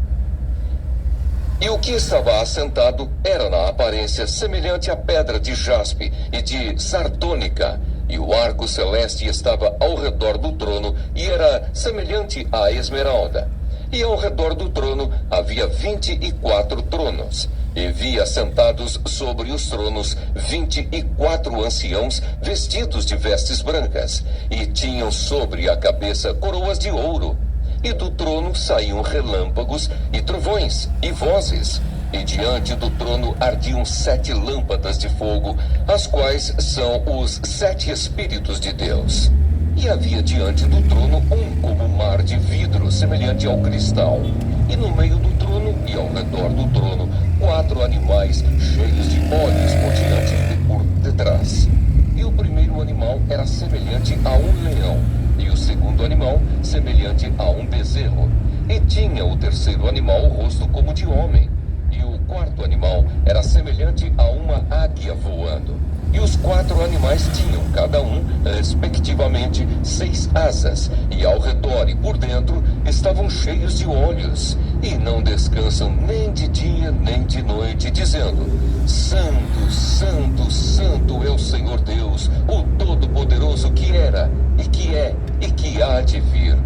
E o que estava assentado era na aparência semelhante à pedra de jaspe e de sardônica, e o arco celeste estava ao redor do trono, e era semelhante à esmeralda. E ao redor do trono havia 24 tronos, e vi assentados sobre os tronos 24 anciãos vestidos de vestes brancas, e tinham sobre a cabeça coroas de ouro. E do trono saíam relâmpagos e trovões e vozes, e diante do trono ardiam 7 lâmpadas de fogo, as quais são os 7 Espíritos de Deus. E havia diante do trono como mar de vidro, semelhante ao cristal. E no meio do trono e ao redor do trono, 4 animais cheios de olhos por diante e por detrás. E o primeiro animal era semelhante a um leão, e o segundo animal semelhante a um bezerro. E tinha o terceiro animal o rosto como de homem. E o quarto animal era semelhante a uma águia voando. E os 4 animais tinham, cada um, respectivamente, 6 asas, e ao redor e por dentro estavam cheios de olhos, e não descansam nem de dia nem de noite, dizendo: Santo, Santo, Santo é o Senhor Deus, o Todo-Poderoso, que era, e que é, e que há de vir.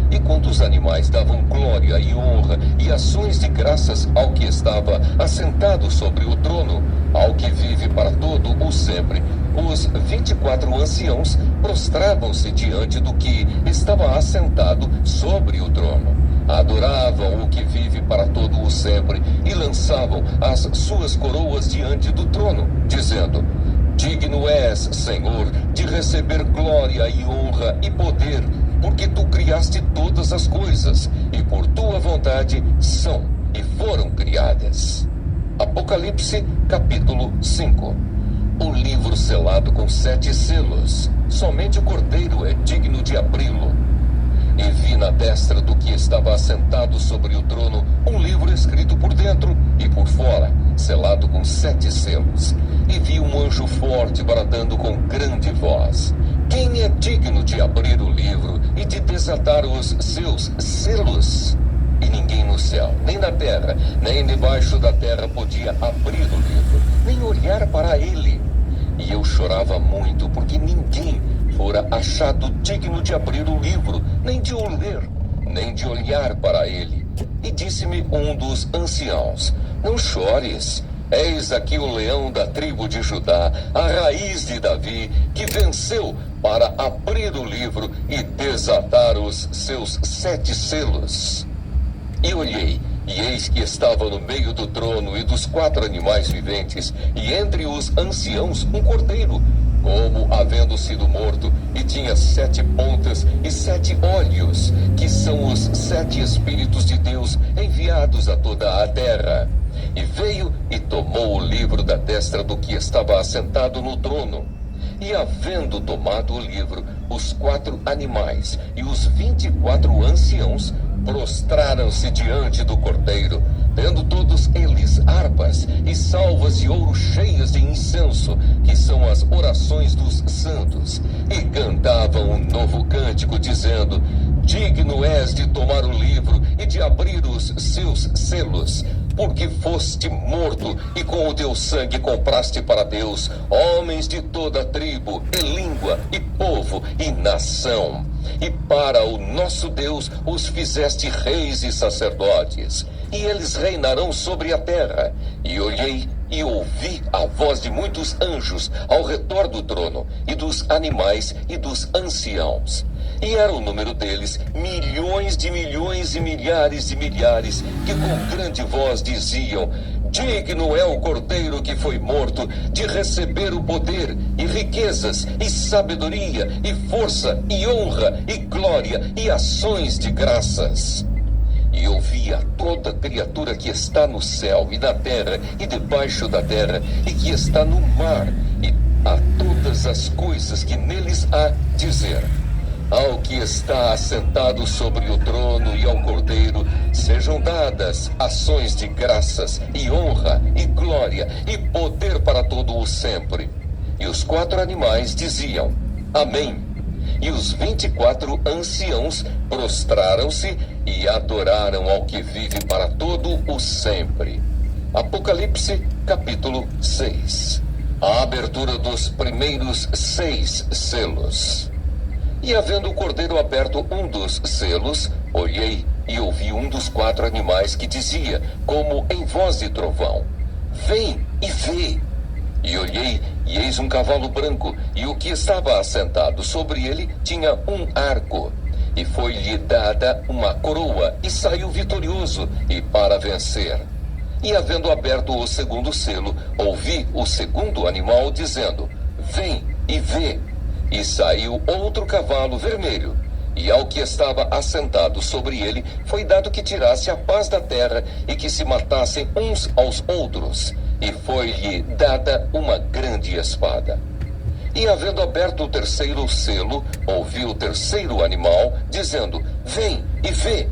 E quando os animais davam glória e honra e ações de graças ao que estava assentado sobre o trono, ao que vive para todo o sempre, os 24 anciãos prostravam-se diante do que estava assentado sobre o trono. Adoravam o que vive para todo o sempre e lançavam as suas coroas diante do trono, dizendo: digno és, Senhor, de receber glória e honra e poder, porque tu criaste todas as coisas, e por tua vontade são e foram criadas. Apocalipse, capítulo 5. O livro selado com 7 selos. Somente o Cordeiro é digno de abri-lo. E vi na destra do que estava assentado sobre o trono um livro escrito por dentro e por fora, selado com 7 selos. E vi um anjo forte bradando com grande voz: quem é digno de abrir o livro e de desatar os seus selos? E ninguém no céu, nem na terra, nem debaixo da terra podia abrir o livro, nem olhar para ele. E eu chorava muito, porque ninguém fora achado digno de abrir o livro, nem de o ler, nem de olhar para ele. E disse-me um dos anciãos: não chores. Eis aqui o leão da tribo de Judá, a raiz de Davi, que venceu para abrir o livro e desatar os seus 7 selos. E olhei, e eis que estava no meio do trono e dos 4 animais viventes, e entre os anciãos um cordeiro, como havendo sido morto, e tinha 7 pontas e 7 olhos, que são os 7 Espíritos de Deus enviados a toda a terra. E veio e tomou o livro da destra do que estava assentado no trono. E havendo tomado o livro, os 4 animais e os 24 anciãos prostraram-se diante do Cordeiro, tendo todos eles harpas e salvas de ouro cheias de incenso, que são as orações dos santos, e cantavam um novo cântico, dizendo: Digno és de tomar o livro e de abrir os seus selos, porque foste morto e com o teu sangue compraste para Deus homens de toda tribo, e língua, e povo, e nação. E para o nosso Deus os fizeste reis e sacerdotes, e eles reinarão sobre a terra. E olhei e ouvi a voz de muitos anjos ao redor do trono, e dos animais e dos anciãos. E era o número deles milhões de milhões e milhares de milhares, que com grande voz diziam: Digno é o Cordeiro que foi morto de receber o poder, e riquezas, e sabedoria, e força, e honra, e glória, e ações de graças. E ouvi a toda criatura que está no céu e na terra e debaixo da terra, e que está no mar, e a todas as coisas que neles há, dizer: Ao que está assentado sobre o trono e ao Cordeiro sejam dadas ações de graças, e honra, e glória, e poder para todo o sempre. E os 4 animais diziam: Amém. E os 24 anciãos prostraram-se e adoraram ao que vive para todo o sempre. Apocalipse, capítulo 6. A abertura dos primeiros 6 selos. E havendo o Cordeiro aberto um dos selos, olhei e ouvi um dos 4 animais que dizia, como em voz de trovão: Vem e vê. E olhei, e eis um cavalo branco, e o que estava assentado sobre ele tinha um arco. E foi-lhe dada uma coroa, e saiu vitorioso, e para vencer. E havendo aberto o segundo selo, ouvi o segundo animal dizendo: Vem e vê. E saiu outro cavalo vermelho, e ao que estava assentado sobre ele foi dado que tirasse a paz da terra, e que se matassem uns aos outros. E foi-lhe dada uma grande espada. E havendo aberto o terceiro selo, ouvi o terceiro animal, dizendo: Vem e vê.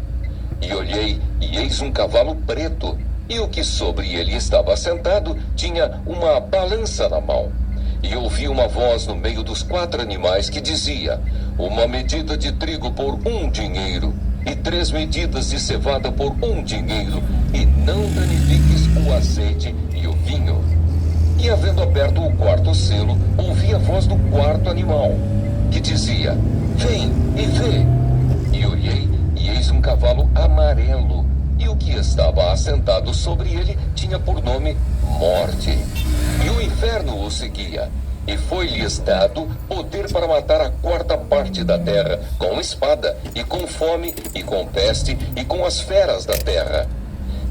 E olhei, e eis um cavalo preto, e o que sobre ele estava assentado tinha uma balança na mão. E ouvi uma voz no meio dos 4 animais que dizia: Uma medida de trigo por 1 dinheiro, e 3 medidas de cevada por 1 dinheiro, e não danifiques o azeite e o vinho. E havendo aberto o 4º selo, ouvi a voz do 4º animal, que dizia: Vem e vê. E olhei, e eis um cavalo amarelo, e o que estava assentado sobre ele tinha por nome Morte. E o inferno o seguia, e foi-lhes dado poder para matar a 4ª parte da terra, com espada, e com fome, e com peste, e com as feras da terra.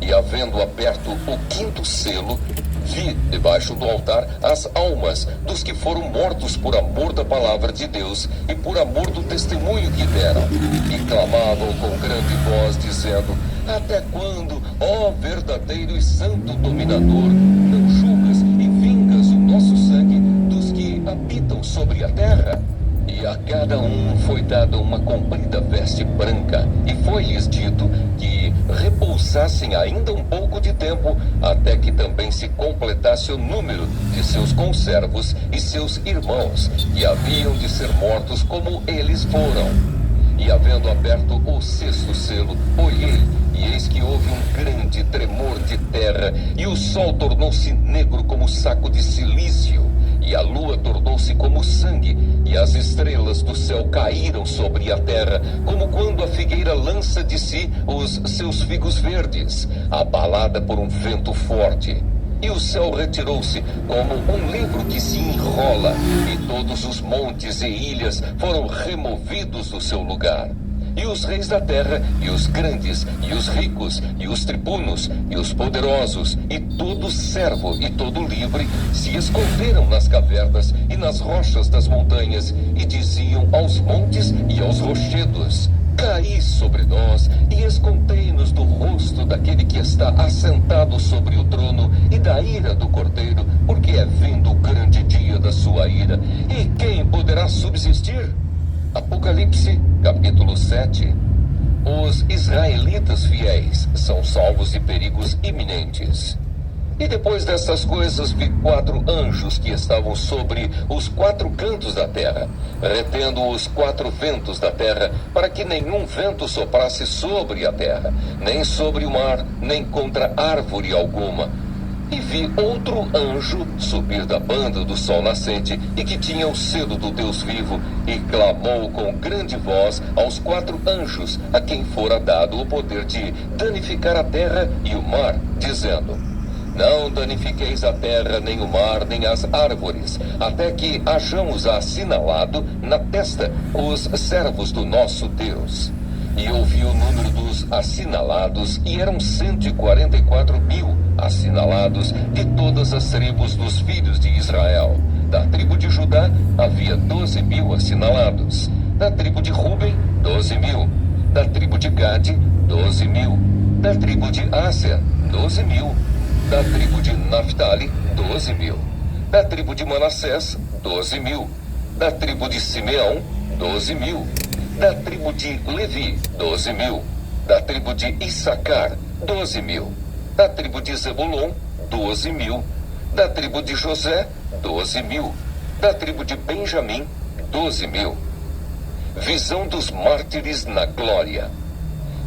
E havendo aberto o 5º selo, vi debaixo do altar as almas dos que foram mortos por amor da palavra de Deus e por amor do testemunho que deram. E clamavam com grande voz, dizendo: Até quando, ó verdadeiro e santo dominador, não julgas e vingas o nosso sangue dos que habitam sobre a terra? E a cada um foi dada uma comprida veste branca, e foi-lhes dito que repousassem ainda um pouco de tempo, até que também se completasse o número de seus conservos e seus irmãos, que haviam de ser mortos como eles foram. E havendo aberto o 6º selo, olhei, e eis que houve um grande tremor de terra, e o sol tornou-se negro como saco de cilício, e a lua tornou-se como sangue, e as estrelas do céu caíram sobre a terra, como quando a figueira lança de si os seus figos verdes, abalada por um vento forte. E o céu retirou-se como um livro que se enrola, e todos os montes e ilhas foram removidos do seu lugar. E os reis da terra, e os grandes, e os ricos, e os tribunos, e os poderosos, e todo servo e todo livre, se esconderam nas cavernas e nas rochas das montanhas, e diziam aos montes e aos rochedos: Caí sobre nós, e escondei-nos do rosto daquele que está assentado sobre o trono e da ira do Cordeiro, porque é vindo o grande dia da sua ira. E quem poderá subsistir? Apocalipse, capítulo 7. Os israelitas fiéis são salvos de perigos iminentes. E depois dessas coisas vi 4 anjos que estavam sobre os 4 cantos da terra, retendo os 4 ventos da terra, para que nenhum vento soprasse sobre a terra, nem sobre o mar, nem contra árvore alguma. E vi outro anjo subir da banda do sol nascente, e que tinha o selo do Deus vivo, e clamou com grande voz aos 4 anjos, a quem fora dado o poder de danificar a terra e o mar, dizendo: não danifiqueis a terra, nem o mar, nem as árvores, até que hajamos assinalado na testa os servos do nosso Deus. E ouvi o número dos assinalados, e eram 144.000 assinalados de todas as tribos dos filhos de Israel. Da tribo de Judá havia 12.000 assinalados. Da tribo de Ruben, 12.000. Da tribo de Gade, 12.000. Da tribo de Áser, 12.000. Da tribo de Naphtali, 12.000. Da tribo de Manassés, 12.000. Da tribo de Simeão, 12.000. Da tribo de Levi, 12.000. Da tribo de Issacar, 12.000. Da tribo de Zebulon, 12.000. Da tribo de José, 12.000. Da tribo de Benjamim, 12.000. Visão dos mártires na glória.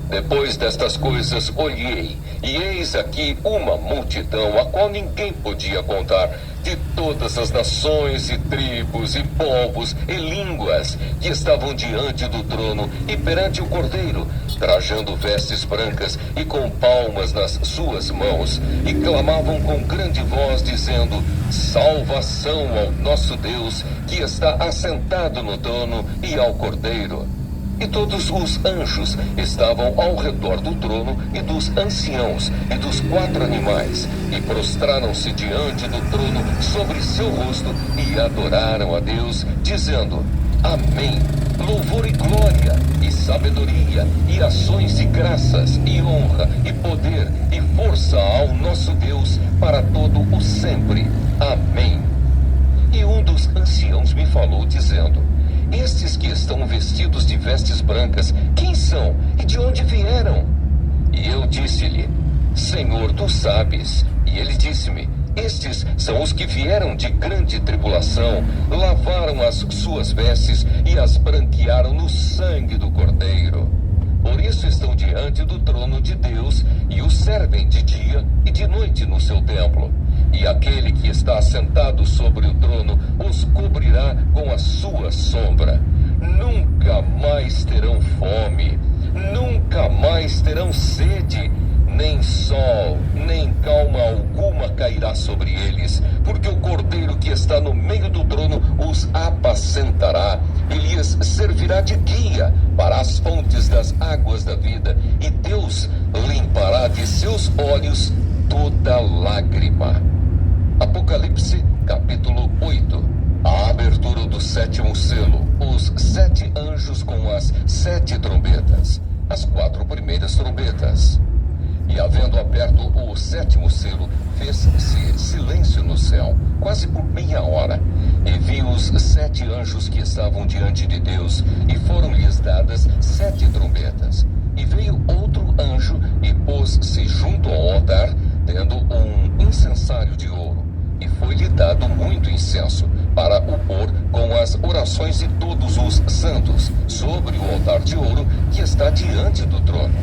Depois destas coisas olhei, e eis aqui uma multidão, a qual ninguém podia contar, de todas as nações e tribos e povos e línguas, que estavam diante do trono e perante o Cordeiro, trajando vestes brancas e com palmas nas suas mãos, e clamavam com grande voz, dizendo: salvação ao nosso Deus, que está assentado no trono, e ao Cordeiro. E todos os anjos estavam ao redor do trono e dos anciãos e dos 4 animais, e prostraram-se diante do trono sobre seu rosto e adoraram a Deus, dizendo: amém. Louvor e glória, e sabedoria, e ações de graças, e honra, e poder, e força ao nosso Deus, para todo o sempre. Amém. E um dos anciãos me falou, dizendo: estes que estão vestidos de vestes brancas, quem são e de onde vieram? E eu disse-lhe: Senhor, tu sabes. E ele disse-me: estes são os que vieram de grande tribulação, lavaram as suas vestes e as branquearam no sangue do Cordeiro. Por isso estão diante do trono de Deus e o servem de dia e de noite no seu templo. E aquele que está sentado sobre o trono os cobrirá com a sua sombra. Nunca mais terão fome, nunca mais terão sede, nem sol, nem calma alguma cairá sobre eles, porque o Cordeiro que está no meio do trono os apacentará, e lhes servirá de guia para as fontes das águas da vida, e Deus limpará de seus olhos toda lágrima. Apocalipse, capítulo 8. A abertura do 7º selo, os 7 anjos com as 7 trombetas, as 4 primeiras trombetas. E havendo aberto o 7º selo, fez-se silêncio no céu, quase por meia hora. E vi os 7 anjos que estavam diante de Deus, e foram-lhes dadas 7 trombetas. E veio outro anjo e pôs-se junto ao altar, tendo um incensário de ouro. E foi-lhe dado muito incenso, para o pôr com as orações de todos os santos, sobre o altar de ouro que está diante do trono.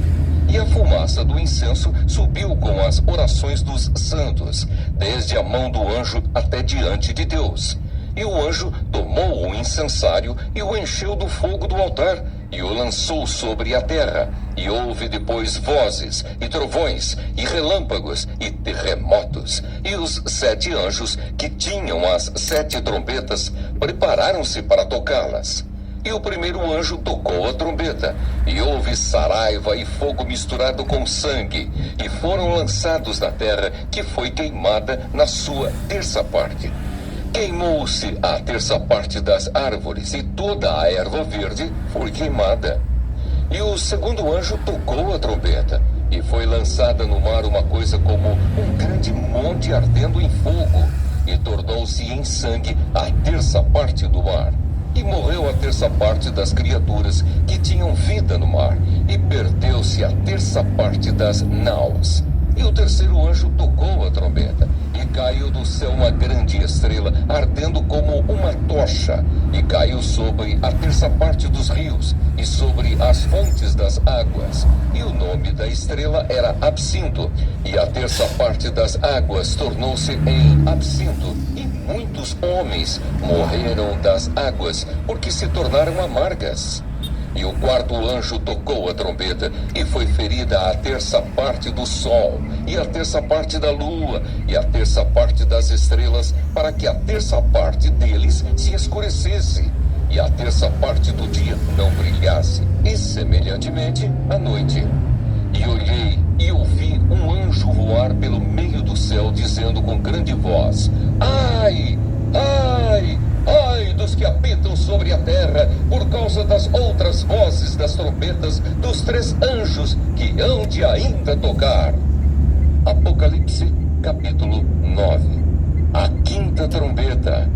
E a fumaça do incenso subiu com as orações dos santos, desde a mão do anjo até diante de Deus. E o anjo tomou o incensário e o encheu do fogo do altar, e o lançou sobre a terra. E houve depois vozes, e trovões, e relâmpagos, e terremotos. E os 7 anjos, que tinham as 7 trombetas, prepararam-se para tocá-las. E o primeiro anjo tocou a trombeta, e houve saraiva e fogo misturado com sangue, e foram lançados na terra, que foi queimada na sua terça parte. Queimou-se a terça parte das árvores, e toda a erva verde foi queimada. E o segundo anjo tocou a trombeta, E foi lançada no mar uma coisa como um grande monte ardendo em fogo, e tornou-se em sangue a terça parte do mar. E morreu a terça parte das criaturas que tinham vida no mar, e perdeu-se a terça parte das naus. E o terceiro anjo tocou a trombeta, e caiu do céu uma grande estrela, ardendo como uma tocha, e caiu sobre a terça parte dos rios, e sobre as fontes das águas. E o nome da estrela era Absinto, e a terça parte das águas tornou-se em absinto, e muitos homens morreram das águas, porque se tornaram amargas. E o quarto anjo tocou a trombeta, e foi ferida a terça parte do sol, e a terça parte da lua, e a terça parte das estrelas, para que a terça parte deles se escurecesse, e a terça parte do dia não brilhasse, e semelhantemente a noite. E olhei e ouvi um anjo voar pelo meio do céu, dizendo com grande voz: Ai! Ai! Ai dos que habitam sobre a terra, por causa das outras vozes das trombetas dos três anjos que hão de ainda tocar. Apocalipse, capítulo 9. A quinta trombeta.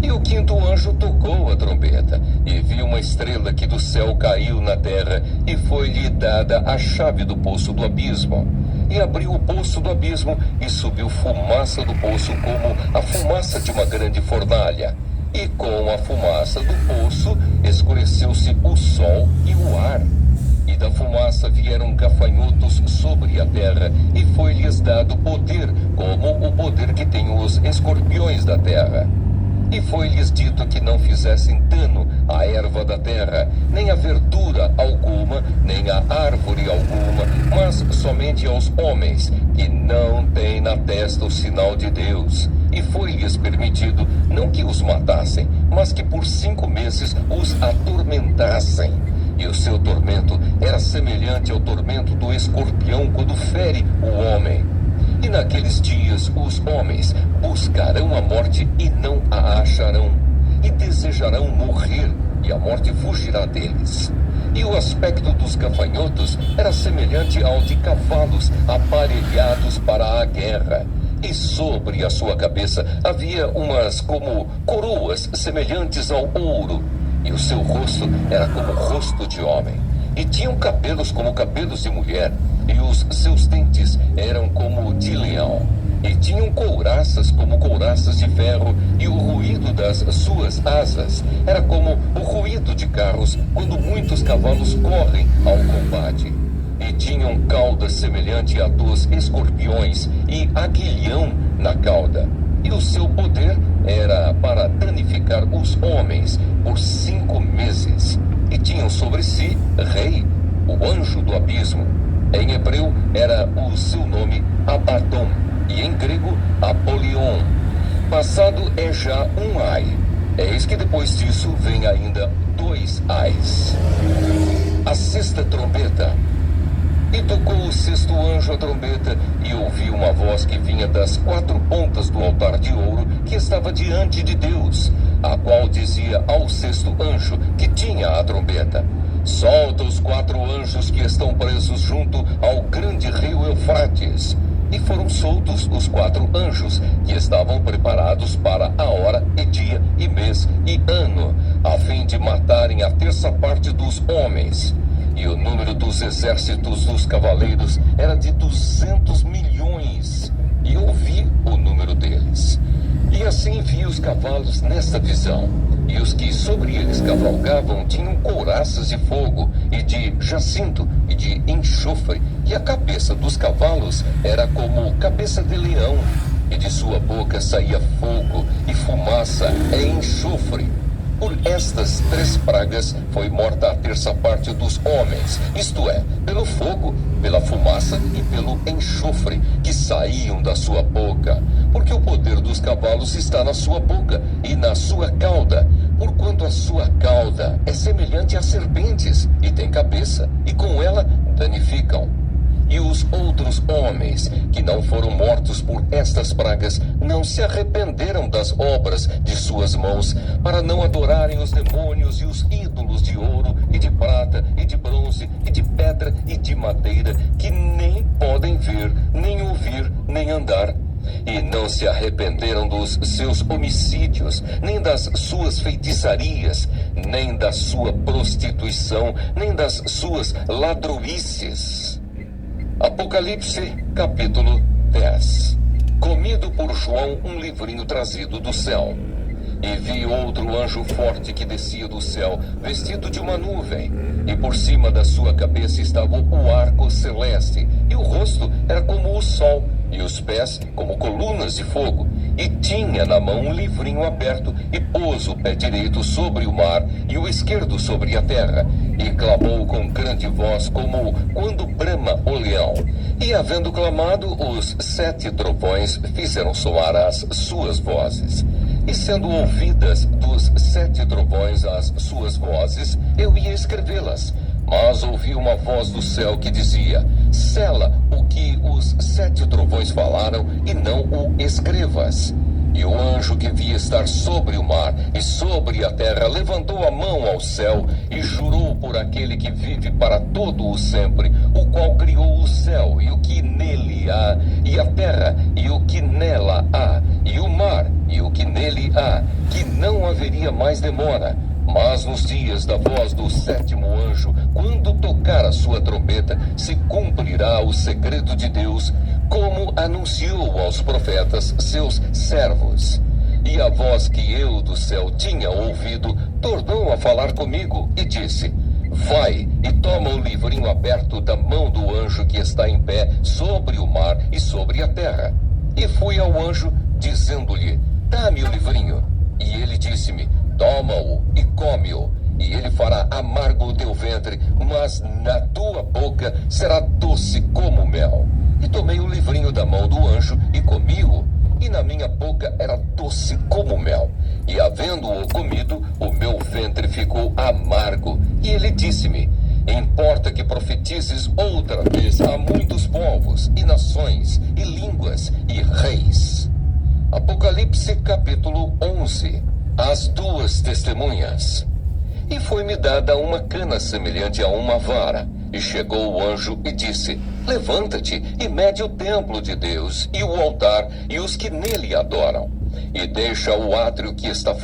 E o quinto anjo tocou a trombeta, e viu uma estrela que do céu caiu na terra, e foi-lhe dada a chave do poço do abismo. E abriu o poço do abismo, e subiu fumaça do poço como a fumaça de uma grande fornalha. E com a fumaça do poço escureceu-se o sol e o ar. E da fumaça vieram gafanhotos sobre a terra, e foi-lhes dado poder, como o poder que têm os escorpiões da terra. E foi-lhes dito que não fizessem dano à erva da terra, nem à verdura alguma, nem à árvore alguma, mas somente aos homens, que não têm na testa o sinal de Deus. E foi-lhes permitido não que os matassem, mas que por 5 meses os atormentassem. E o seu tormento era semelhante ao tormento do escorpião quando fere o homem. E naqueles dias os homens buscarão a morte e não a acharão, e desejarão morrer, e a morte fugirá deles. E o aspecto dos gafanhotos era semelhante ao de cavalos aparelhados para a guerra. E sobre a sua cabeça havia umas como coroas semelhantes ao ouro, e o seu rosto era como o rosto de homem. E tinham cabelos como cabelos de mulher, e os seus dentes eram como de leão. E tinham couraças como couraças de ferro, e o ruído das suas asas era como o ruído de carros quando muitos cavalos correm ao combate. E tinham cauda semelhante à dos escorpiões, e aguilhão na cauda. E o seu poder era para danificar os homens por 5 meses. E tinham sobre si rei, o anjo do abismo. Em hebreu era o seu nome Abaddon, e em grego Apolion. Passado é já um ai. Eis que depois disso vem ainda 2 ais. A sexta trombeta. E tocou o sexto anjo a trombeta, e ouvi uma voz que vinha das 4 pontas do altar de ouro que estava diante de Deus, a qual dizia ao sexto anjo que tinha a trombeta: Solta os 4 anjos que estão presos junto ao grande rio Eufrates. E foram soltos os 4 anjos que estavam preparados para a hora e dia e mês e ano, a fim de matarem a terça parte dos homens. E o número dos exércitos dos cavaleiros era de 200 milhões. E ouvi o número deles. E assim vi os cavalos nesta visão. E os que sobre eles cavalgavam tinham couraças de fogo, e de jacinto, e de enxofre. E a cabeça dos cavalos era como cabeça de leão. E de sua boca saía fogo, e fumaça, e enxofre. Por estas 3 pragas foi morta a terça parte dos homens, isto é, pelo fogo, pela fumaça e pelo enxofre que saíam da sua boca. Porque o poder dos cavalos está na sua boca e na sua cauda, porquanto a sua cauda é semelhante a serpentes, e tem cabeça, e com ela danificam. E os outros homens que não foram mortos por estas pragas não se arrependeram das obras de suas mãos, para não adorarem os demônios e os ídolos de ouro e de prata e de bronze e de pedra e de madeira, que nem podem ver, nem ouvir, nem andar. E não se arrependeram dos seus homicídios, nem das suas feitiçarias, nem da sua prostituição, nem das suas ladroices. Apocalipse, capítulo 10. Comido por João um livrinho trazido do céu. E vi outro anjo forte que descia do céu, vestido de uma nuvem, e por cima da sua cabeça estava o arco celeste, e o rosto era como o sol, e os pés como colunas de fogo, e tinha na mão um livrinho aberto, e pôs o pé direito sobre o mar, e o esquerdo sobre a terra, e clamou com grande voz, como quando brama o leão. E havendo clamado, os 7 trovões fizeram soar as suas vozes. E sendo ouvidas dos 7 trovões as suas vozes, eu ia escrevê-las. Mas ouvi uma voz do céu que dizia: sela o que os 7 trovões falaram e não o escrevas. E o anjo que via estar sobre o mar e sobre a terra levantou a mão ao céu e jurou por aquele que vive para todo o sempre, o qual criou o céu e o que nele há, e a terra e o que nela há, e o mar e o que nele há, que não haveria mais demora. Mas nos dias da voz do 7º anjo, quando tocar a sua trombeta, se cumprirá o segredo de Deus, como anunciou aos profetas, seus servos. E a voz que eu do céu tinha ouvido tornou a falar comigo e disse: vai e toma o livrinho aberto da mão do anjo que está em pé sobre o mar e sobre a terra. E fui ao anjo, dizendo-lhe: dá-me o livrinho. E ele disse-me: toma-o e come-o, e ele fará amargo o teu ventre, mas na tua boca será doce como mel. E tomei o livrinho da mão do anjo e comi-o, e na minha boca era doce como mel. E havendo-o comido, o meu ventre ficou amargo. E ele disse-me: importa que profetizes outra vez a muitos povos, e nações, e línguas, e reis. Apocalipse capítulo 11. As 2 testemunhas. E foi-me dada uma cana semelhante a uma vara. E chegou o anjo e disse: levanta-te e mede o templo de Deus, e o altar, e os que nele adoram. E deixa o átrio que está